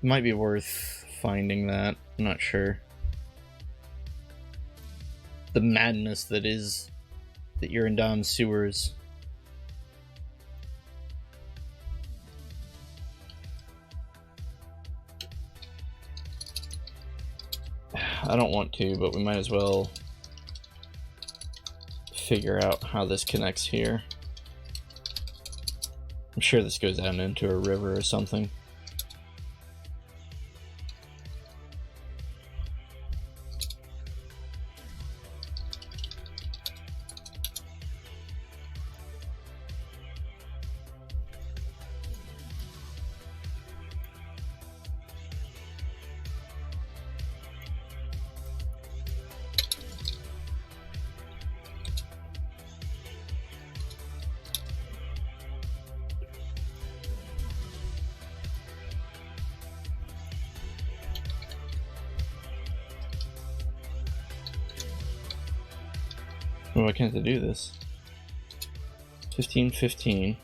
Might be worth finding that. I'm not sure. The madness that is the Avendar sewers. I don't want to, but we might as well figure out how this connects here. I'm sure this goes down into a river or something. Why can't I do this? 15, 15,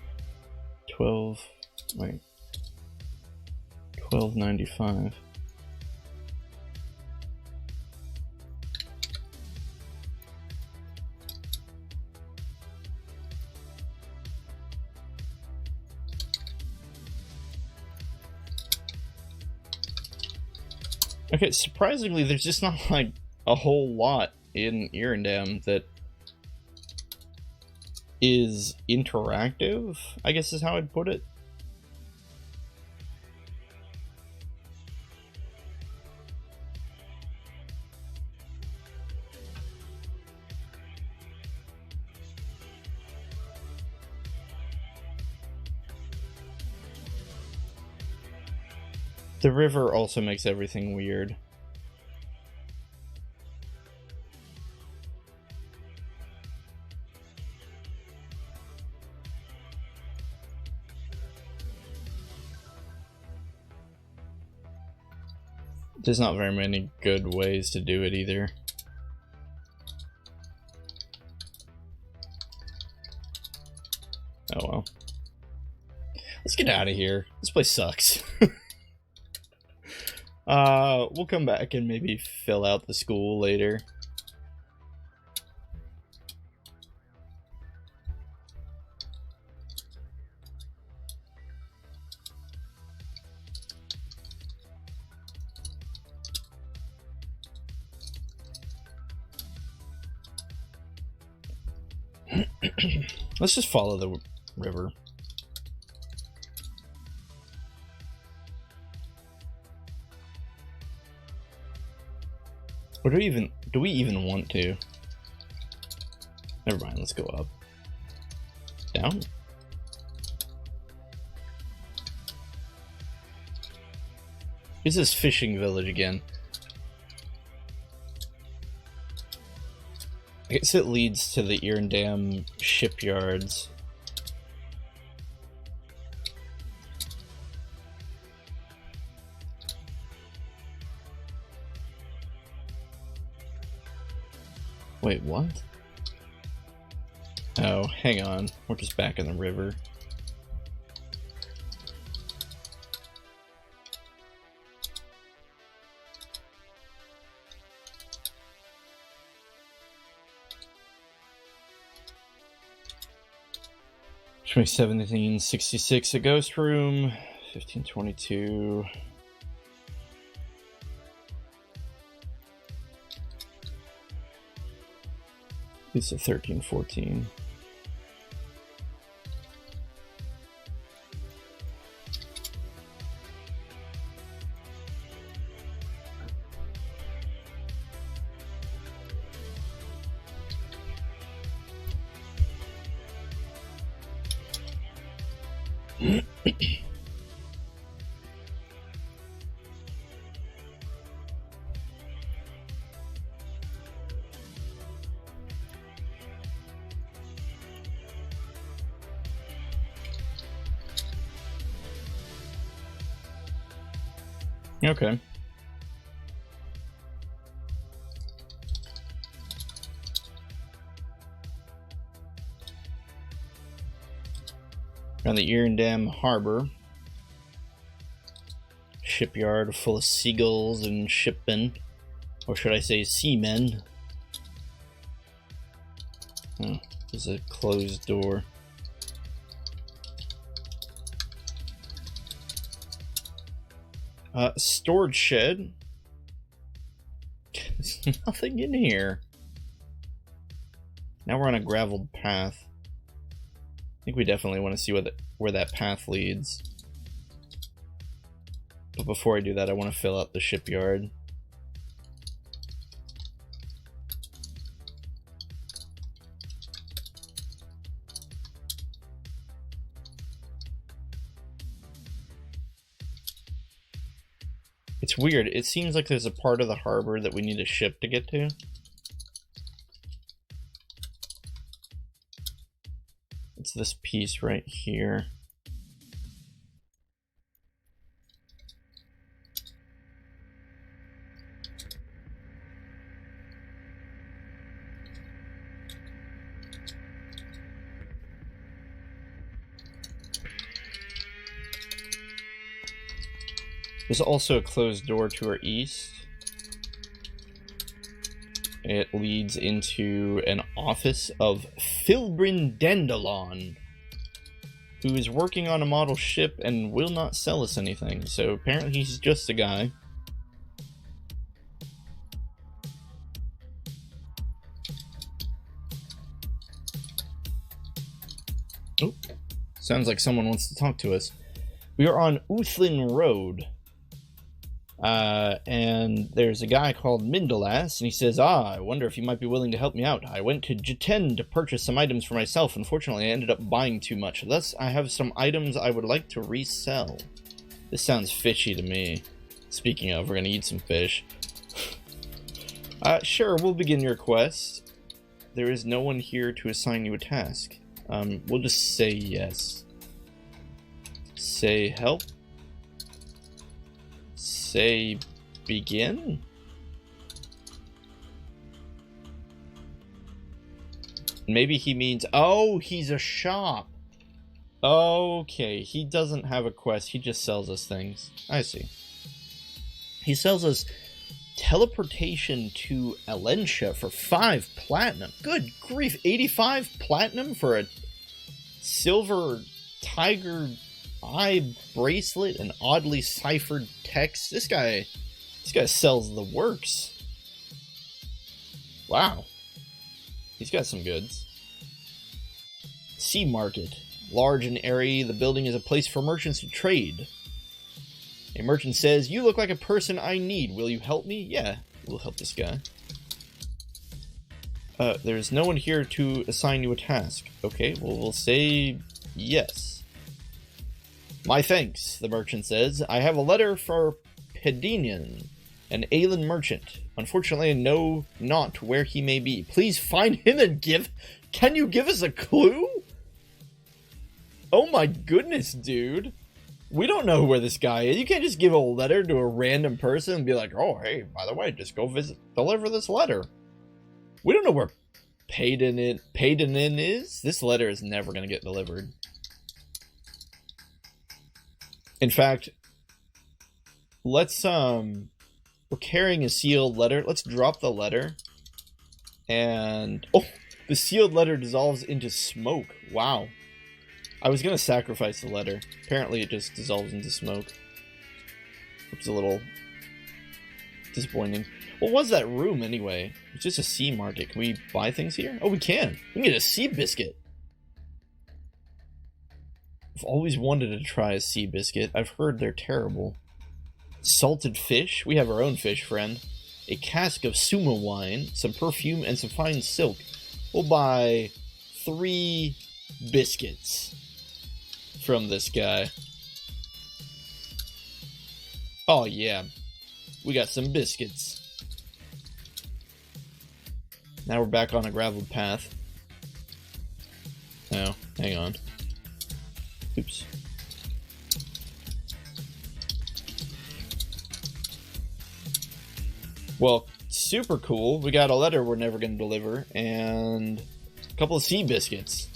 12, wait, 12.95. Okay, surprisingly, there's just not like a whole lot in Avendar that is interactive, I guess is how I'd put it. The river also makes everything weird. There's not very many good ways to do it either. Oh well. Let's get out of here. This place sucks. We'll come back and maybe fill out the school later. Let's just follow the river. Or do we even want to? Never mind, let's go up. Down? Here's this fishing village again. I guess it leads to the Avendar shipyards. Wait, what? Oh, hang on. We're just back in the river. Which makes 1766 a ghost room, 1522. It's a 1314. Okay. Around the Irondam Harbor. Shipyard full of seagulls and shipmen. Or should I say seamen? Oh, there's a closed door. Storage shed. There's nothing in here. Now we're on a graveled path. I think we definitely want to see where that path leads. But before I do that, I want to fill out the shipyard. It's weird. It seems like there's a part of the harbor that we need a ship to get to. It's this piece right here. There's also a closed door to our east. It leads into an office of Philbrin Dandelion, who is working on a model ship and will not sell us anything. So apparently he's just a guy. Oh, sounds like someone wants to talk to us. We are on Uthlin Road. And there's a guy called Mindalas, and he says, I wonder if you might be willing to help me out. I went to Jiten to purchase some items for myself. Unfortunately, I ended up buying too much. Thus, I have some items I would like to resell. This sounds fishy to me. Speaking of, we're gonna eat some fish. Sure, we'll begin your quest. There is no one here to assign you a task. We'll just say yes. Say help. Say begin? Maybe he means, oh, he's a shop. Okay, he doesn't have a quest, he just sells us things. I see. He sells us teleportation to Elensha for 5 platinum. Good grief, 85 platinum for a silver tiger eye bracelet and oddly ciphered text. This guy sells the works. Wow. He's got some goods. Sea market. Large and airy, the building is a place for merchants to trade. A merchant says, you look like a person I need. Will you help me? Yeah, we'll help this guy. There's no one here to assign you a task. Okay, well, we'll say yes. My thanks, the merchant says. I have a letter for Pedinian, an Aelan merchant. Unfortunately, I know not where he may be. Please find him and can you give us a clue? Oh my goodness, dude. We don't know where this guy is. You can't just give a letter to a random person and be like, oh, hey, by the way, just go deliver this letter. We don't know where Pedinin is. This letter is never going to get delivered. In fact, let's, we're carrying a sealed letter. Let's drop the letter. And, oh, the sealed letter dissolves into smoke. Wow. I was going to sacrifice the letter. Apparently it just dissolves into smoke. Which is a little disappointing. What was that room anyway? It's just a sea market. Can we buy things here? Oh, we can. We can get a sea biscuit. I've always wanted to try a sea biscuit. I've heard they're terrible. Salted fish. We have our own fish, friend. A cask of Suma wine, some perfume, and some fine silk. We'll buy 3 biscuits from this guy. Oh, yeah. We got some biscuits. Now we're back on a graveled path. Oh, hang on. Oops. Well, super cool. We got a letter we're never going to deliver, and a couple of sea biscuits.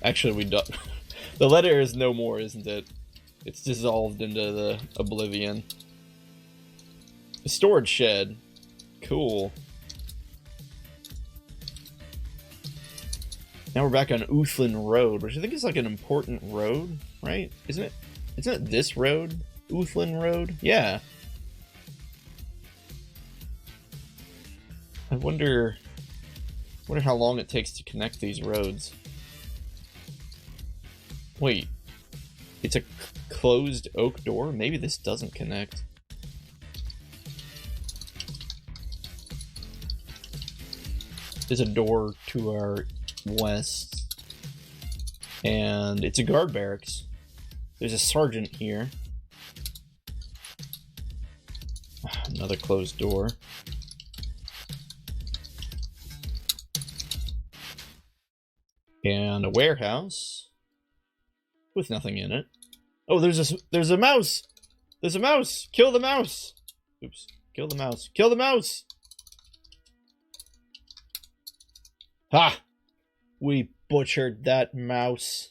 Actually, we don't. The letter is no more, isn't it? It's dissolved into the oblivion. A storage shed. Cool. Now we're back on Uthlin Road, which I think is like an important road, right? Isn't it? Isn't it this road? Uthlin Road? Yeah. I wonder how long it takes to connect these roads. Wait. It's a closed oak door? Maybe this doesn't connect. There's a door to our west. And it's a guard barracks. There's a sergeant here. Another closed door. And a warehouse with nothing in it. Oh, there's a mouse. There's a mouse. Kill the mouse. Oops. Kill the mouse. Kill the mouse. Ha! We butchered that mouse.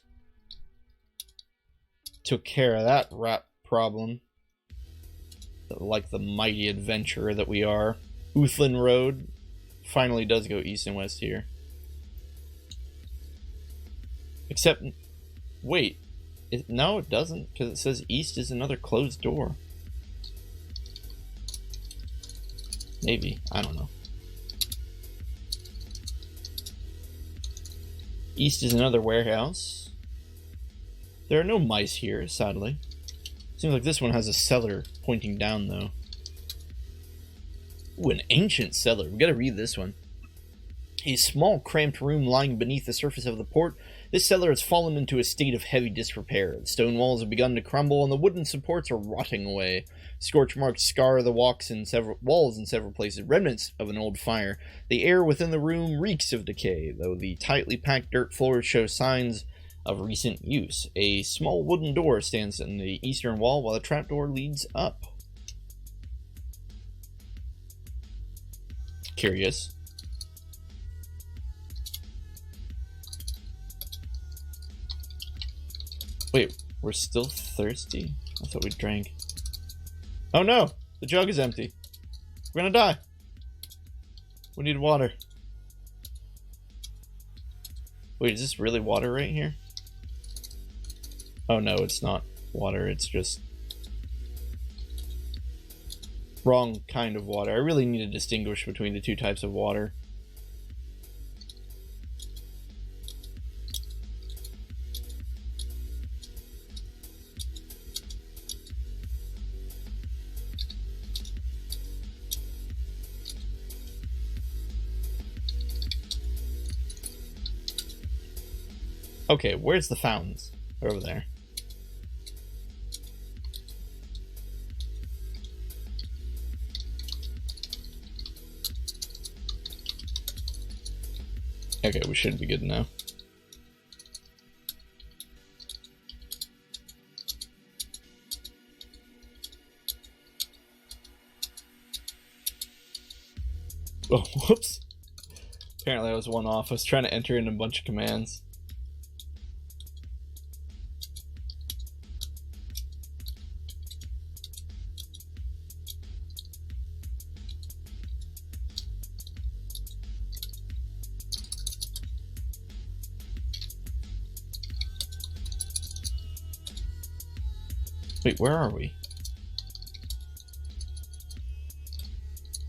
Took care of that rat problem. Like the mighty adventurer that we are. Uthlin Road finally does go east and west here. Except, wait. No, it doesn't, because it says east is another closed door. Maybe. I don't know. East is another warehouse. There are no mice here, sadly. Seems like this one has a cellar pointing down, though. Ooh, an ancient cellar. We gotta read this one. A small, cramped room lying beneath the surface of the port. This cellar has fallen into a state of heavy disrepair. The stone walls have begun to crumble, and the wooden supports are rotting away. Scorch marks scar the walls in several places, remnants of an old fire. The air within the room reeks of decay, though the tightly packed dirt floors show signs of recent use. A small wooden door stands in the eastern wall, while the trapdoor leads up. Curious. Wait, we're still thirsty? I thought we drank. Oh no! The jug is empty. We're gonna die. We need water. Wait, is this really water right here? Oh no, it's not water, it's just wrong kind of water. I really need to distinguish between the two types of water. Okay, where's the fountains? They're over there. Okay, we should be good now. Oh, whoops. Apparently I was one off. I was trying to enter in a bunch of commands. Wait, where are we?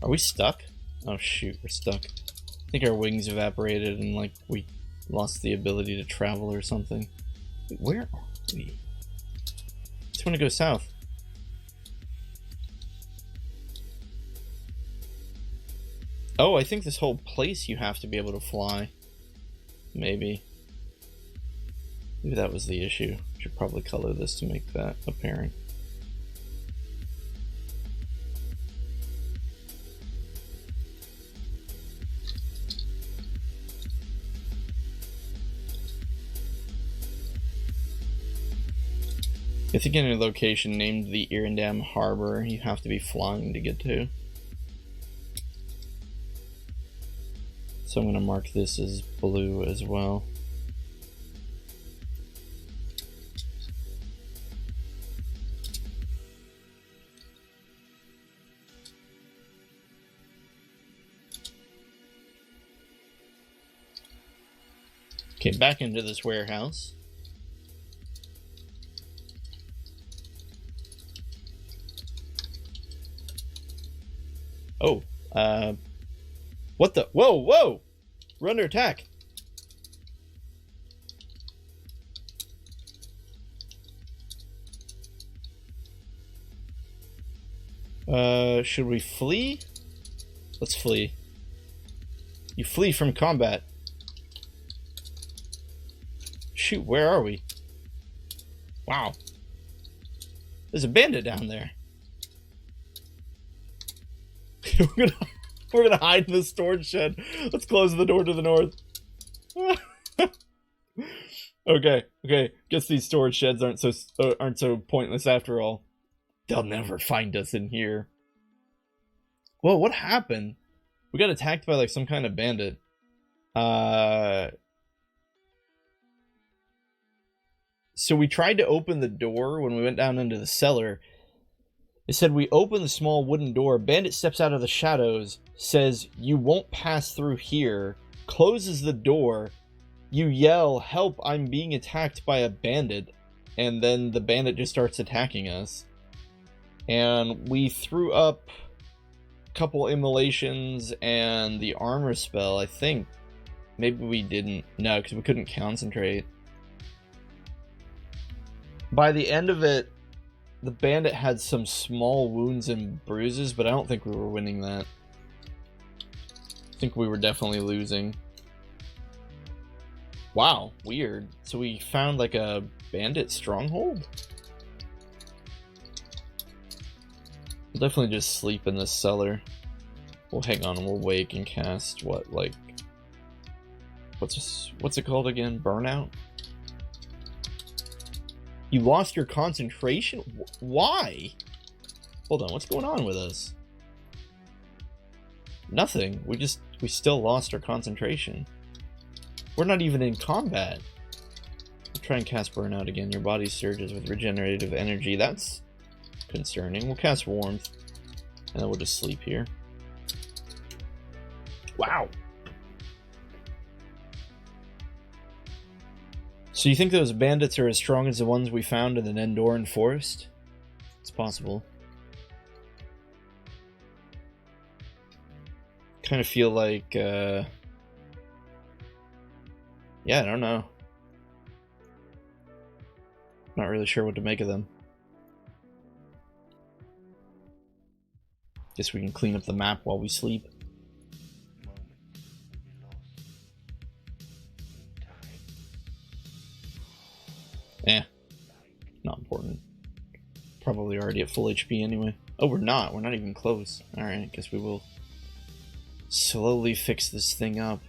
Are we stuck? Oh shoot, we're stuck. I think our wings evaporated and like we lost the ability to travel or something. Wait, where are we? I just want to go south. Oh, I think this whole place you have to be able to fly. Maybe. Maybe that was the issue. Should probably color this to make that apparent. If you get a location named the Irindam Harbor, you have to be flying to get to. So I'm going to mark this as blue as well. Okay, back into this warehouse. Oh, what the? Whoa, whoa! We're under attack. Should we flee? Let's flee. You flee from combat. Shoot, where are we? Wow. There's a bandit down there. We're gonna hide in the storage shed. Let's close the door to the north. Okay. Guess these storage sheds aren't so pointless after all. They'll never find us in here. Whoa, what happened? We got attacked by like some kind of bandit. So we tried to open the door when we went down into the cellar. It said we open the small wooden door. Bandit steps out of the shadows, says, "You won't pass through here," closes the door. You yell, "Help, I'm being attacked by a bandit." And then the bandit just starts attacking us. And we threw up a couple immolations and the armor spell, I think. Maybe we didn't. No, because we couldn't concentrate. By the end of it, the bandit had some small wounds and bruises, but I don't think we were winning that. I think we were definitely losing. Wow, weird. So we found like a bandit stronghold? We'll definitely just sleep in this cellar. Well, hang on, we'll wake and cast what, like... What's it called again? Burnout? You lost your concentration? Why? Hold on, what's going on with us? Nothing. We still lost our concentration. We're not even in combat. We'll try and cast Burnout again. Your body surges with regenerative energy. That's concerning. We'll cast Warmth. And then we'll just sleep here. Wow. So you think those bandits are as strong as the ones we found in the Nendoran forest? It's possible. Kind of feel like, yeah, I don't know. Not really sure what to make of them. Guess we can clean up the map while we sleep. Not important. Probably already at full HP anyway. Oh, we're not. We're not even close. Alright, guess we will slowly fix this thing up.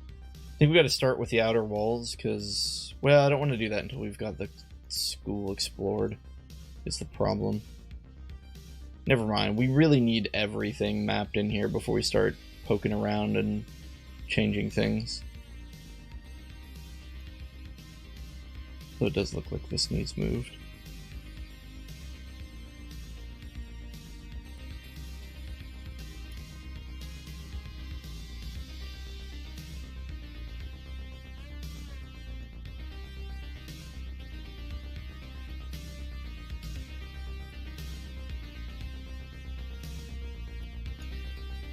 I think we gotta start with the outer walls, because... Well, I don't want to do that until we've got the school explored. Is the problem. Never mind. We really need everything mapped in here before we start poking around and changing things. So it does look like this needs moved.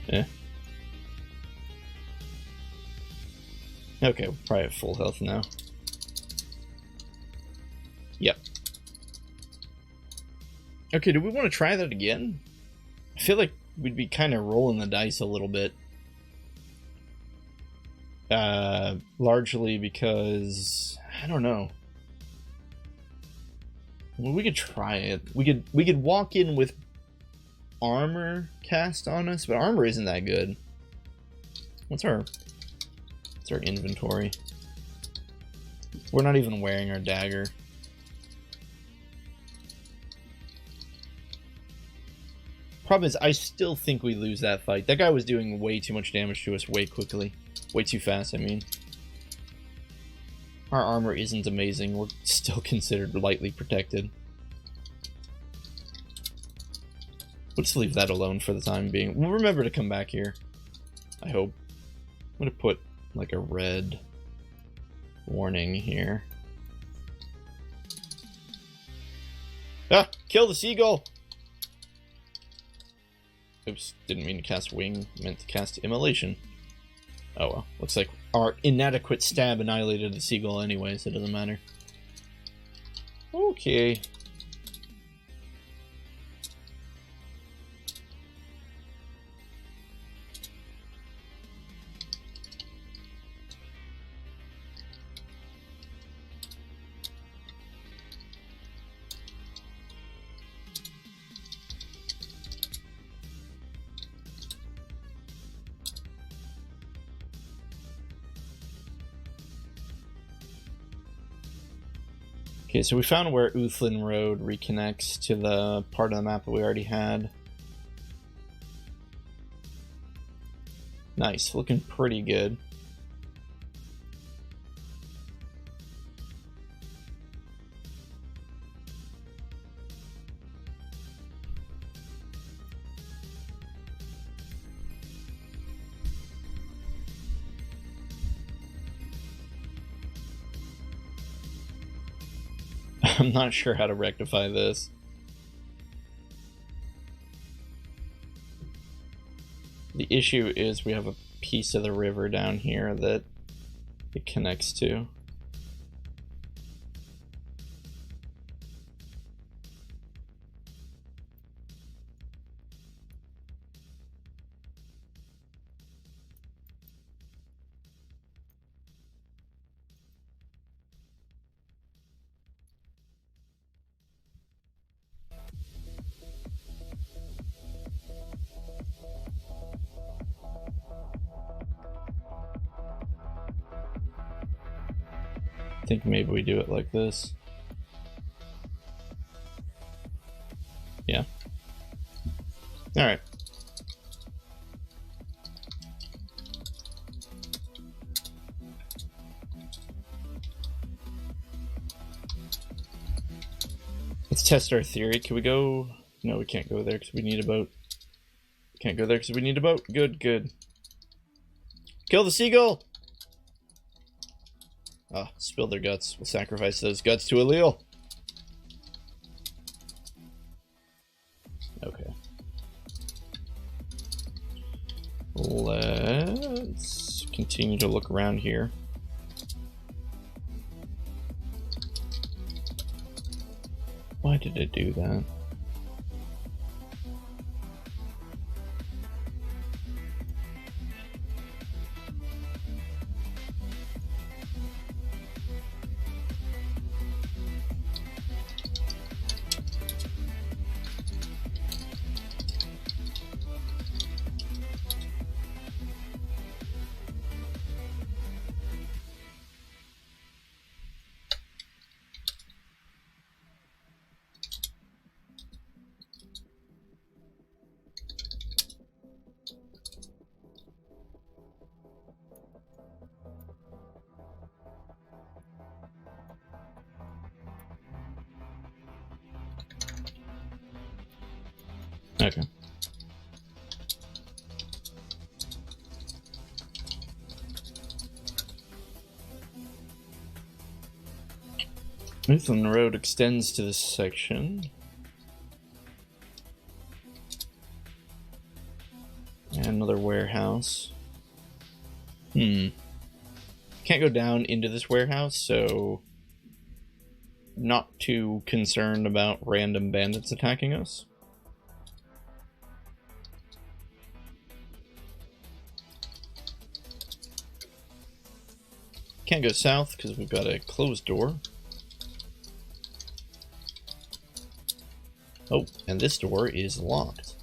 Yeah. Okay, we're probably at full health now. Yep. Okay, do we want to try that again? I feel like we'd be kind of rolling the dice a little bit. Largely because... I don't know. Well, we could try it. We could walk in with armor cast on us, but armor isn't that good. What's our inventory? We're not even wearing our dagger. Problem is, I still think we lose that fight. That guy was doing way too much damage to us way quickly. Way too fast, I mean. Our armor isn't amazing. We're still considered lightly protected. Let's leave that alone for the time being. We'll remember to come back here. I hope. I'm gonna put, like, a red warning here. Ah! Kill the seagull! Oops, didn't mean to cast wing, meant to cast immolation. Oh well, looks like our inadequate stab annihilated the seagull anyway, so it doesn't matter. Okay. Okay, so we found where Uthlin Road reconnects to the part of the map that we already had. Nice, looking pretty good. I'm not sure how to rectify this. The issue is we have a piece of the river down here that it connects to. I think maybe we do it like this. Yeah. Alright. Let's test our theory. Can we go? No, we can't go there because we need a boat. Can't go there because we need a boat. Good, good. Kill the seagull! Ah, spilled their guts. We'll sacrifice those guts to Allele. Okay. Let's continue to look around here. Why did it do that? Okay. Uthlin Road extends to this section. And another warehouse. Can't go down into this warehouse, so not too concerned about random bandits attacking us. Can't go south because we've got a closed door. Oh, and this door is locked.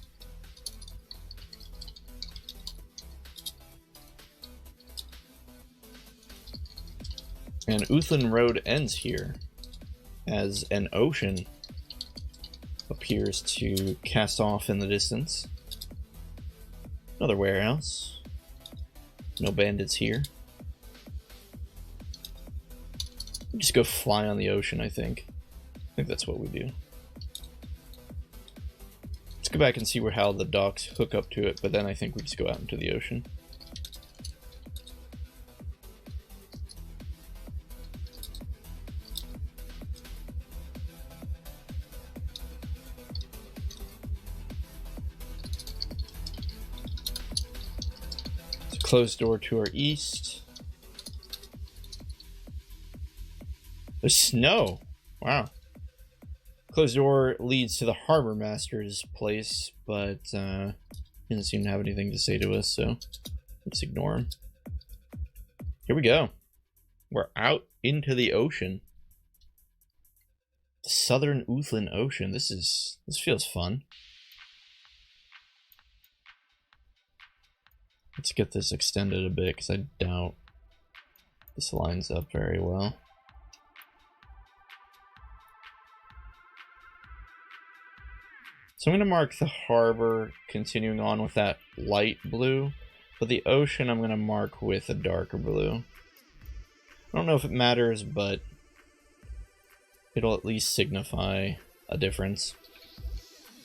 And Uthlin Road ends here as an ocean appears to cast off in the distance. Another warehouse. No bandits here. We just go fly on the ocean, I think. I think that's what we do. Let's go back and see how the docks hook up to it, but then I think we just go out into the ocean. Closed door to our east. There's snow. Wow. Closed door leads to the harbor master's place, but he doesn't seem to have anything to say to us, so let's ignore him. Here we go. We're out into the ocean. The Southern Uthlin Ocean. This feels fun. Let's get this extended a bit, because I doubt this lines up very well. So I'm going to mark the harbor, continuing on with that light blue, but the ocean I'm going to mark with a darker blue. I don't know if it matters, but it'll at least signify a difference.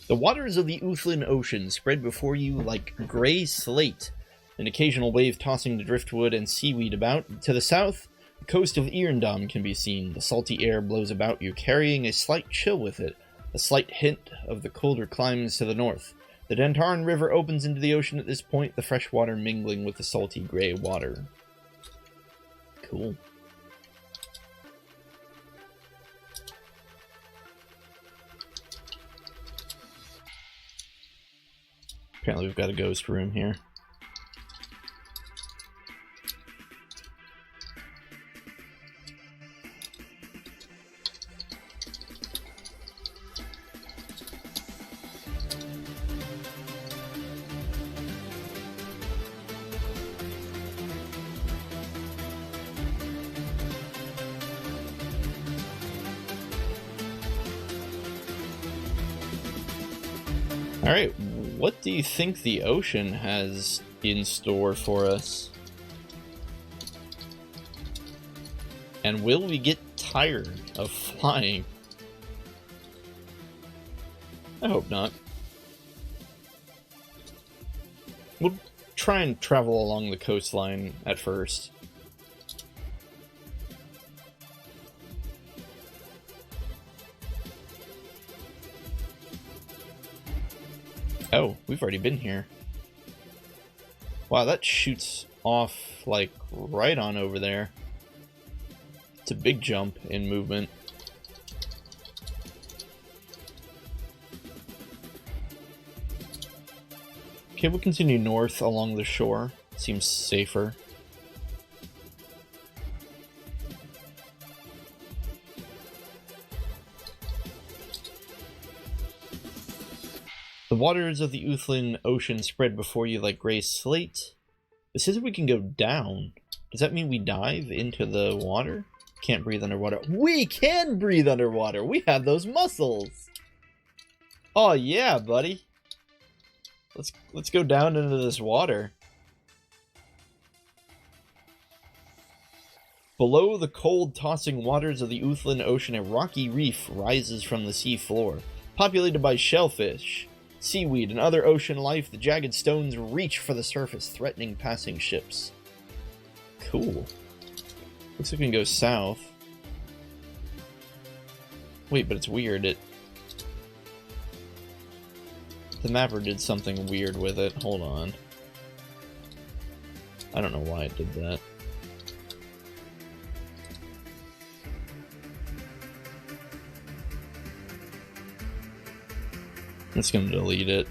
The waters of the Uthlin Ocean spread before you like gray slate. An occasional wave tossing the driftwood and seaweed about. To the south, the coast of Irendam can be seen. The salty air blows about you, carrying a slight chill with it, a slight hint of the colder climes to the north. The Dentarn River opens into the ocean at this point, the fresh water mingling with the salty gray water. Cool. Apparently we've got a ghost room here. Alright, what do you think the ocean has in store for us? And will we get tired of flying? I hope not. We'll try and travel along the coastline at first. Oh, we've already been here. Wow, that shoots off, like, right on over there. It's a big jump in movement. Okay, we'll continue north along the shore. Seems safer. The waters of the Uthlin Ocean spread before you like gray slate. It says we can go down. Does that mean we dive into the water? Can't breathe underwater. We can breathe underwater! We have those muscles! Oh yeah, buddy. Let's go down into this water. Below the cold, tossing waters of the Uthlin Ocean, a rocky reef rises from the sea floor. Populated by shellfish, seaweed, and other ocean life, the jagged stones reach for the surface, threatening passing ships. Cool. Looks like we can go south. Wait, but it's weird. The mapper did something weird with it. Hold on. I don't know why it did that. It's gonna delete it.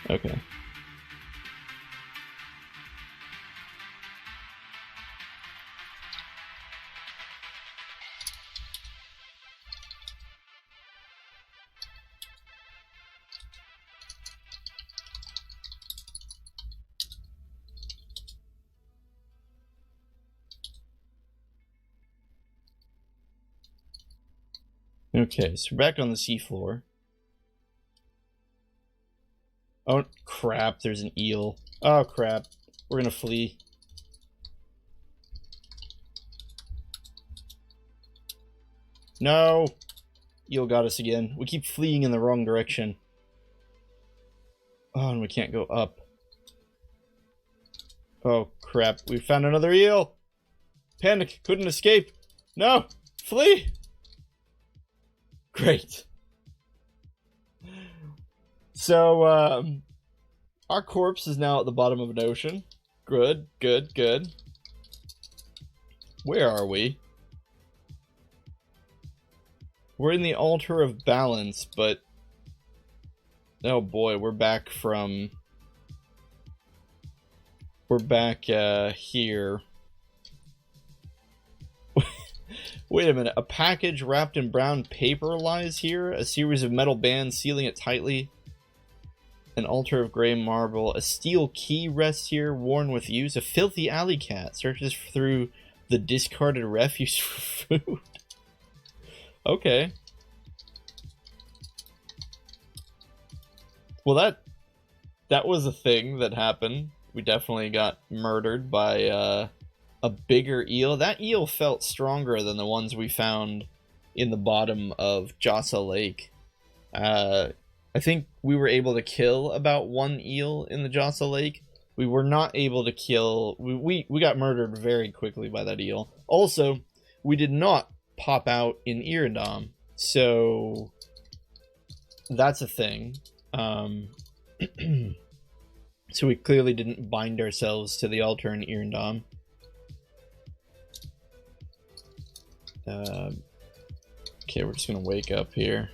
Okay. Okay, so we're back on the seafloor. Oh, crap, there's an eel. Oh, crap. We're gonna flee. No! Eel got us again. We keep fleeing in the wrong direction. Oh, and we can't go up. Oh, crap. We found another eel! Panic! Couldn't escape! No! Flee! Great. So, our corpse is now at the bottom of an ocean. Good, good, good. Where are we? We're in the altar of balance, but... oh boy, we're back from... we're back, here. Wait a minute, a package wrapped in brown paper lies here? A series of metal bands sealing it tightly? An altar of gray marble. A steel key rests here, worn with use. A filthy alley cat searches through the discarded refuse for food. Okay. Well, that was a thing that happened. We definitely got murdered by a bigger eel. That eel felt stronger than the ones we found in the bottom of Jossa Lake. I think we were able to kill about one eel in the Jossa Lake. We were not able to kill... We got murdered very quickly by that eel. Also, we did not pop out in Irindam. So, that's a thing. So we clearly didn't bind ourselves to the altar in Irindam. Okay, we're just gonna wake up here.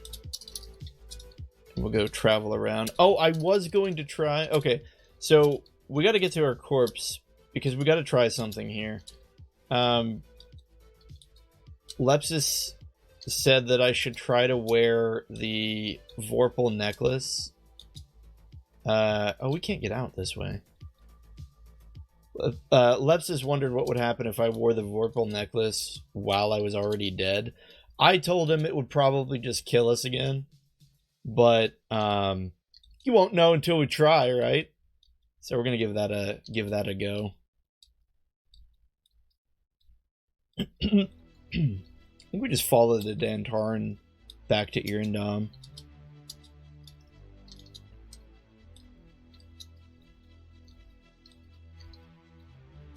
We'll go travel around. Oh, I was going to try... okay, so we got to get to our corpse because we got to try something here. Lepsis said that I should try to wear the Vorpal necklace. Oh, we can't get out this way. Lepsis wondered what would happen if I wore the Vorpal necklace while I was already dead. I told him it would probably just kill us again. But you won't know until we try, right? So we're gonna give that a go. I think we just follow the Dantaran back to Irindam.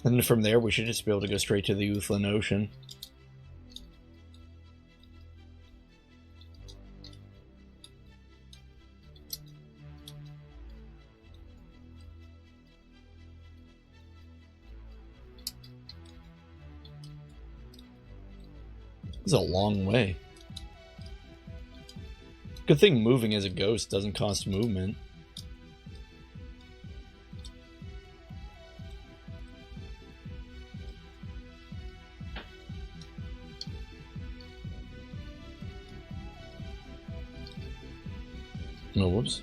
And then from there, we should just be able to go straight to the Uthlin Ocean. It's a long way. Good thing moving as a ghost doesn't cost movement. Oh, whoops.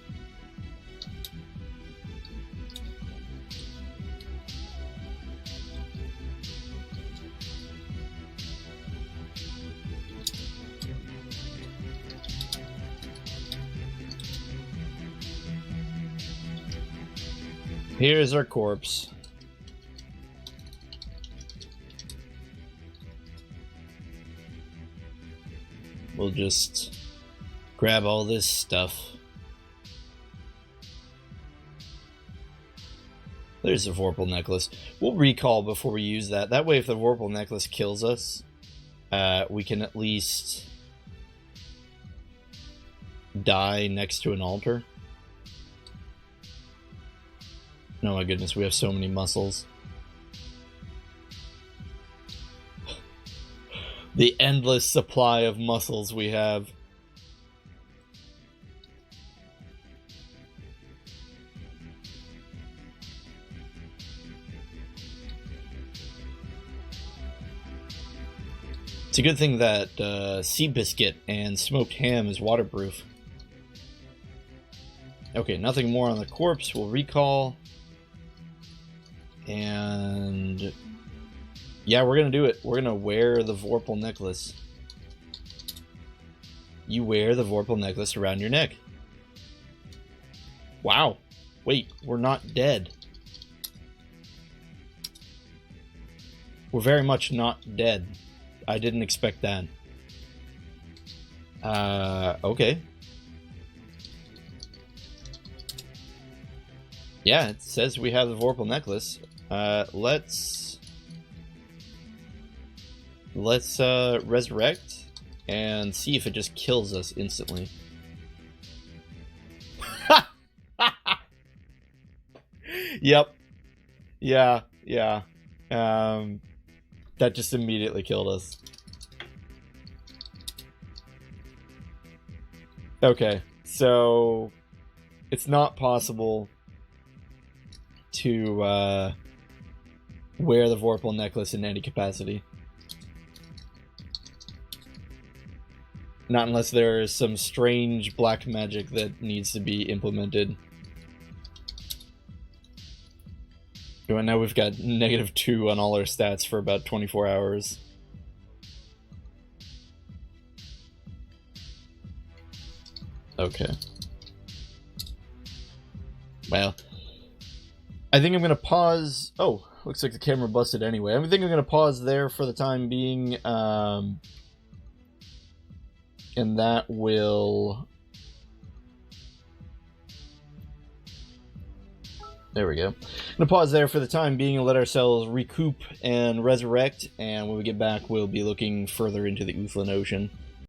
Here's our corpse. We'll just grab all this stuff. There's the Vorpal necklace. We'll recall before we use that. That way, if the Vorpal necklace kills us, we can at least die next to an altar. Oh my goodness, we have so many muscles. The endless supply of muscles we have. It's a good thing that sea biscuit and smoked ham is waterproof. Okay, nothing more on the corpse. We'll recall. And yeah, we're gonna do it. We're gonna wear the Vorpal necklace. you wear the Vorpal necklace around your neck. Wow. Wait, we're not dead. We're very much not dead. I didn't expect that. Okay. Yeah, it says we have the Vorpal necklace. Let's resurrect and see if it just kills us instantly. Yep. Yeah. That just immediately killed us. Okay, so it's not possible to wear the Vorpal necklace in any capacity. Not unless there is some strange black magic that needs to be implemented. And now we've got -2 on all our stats for about 24 hours. Okay. Well, I think I'm going to pause... Oh, looks like the camera busted anyway. I think I'm going to pause there for the time being. And that will... There we go. I'm going to pause there for the time being and let ourselves recoup and resurrect. And when we get back, we'll be looking further into the Uthlin Ocean.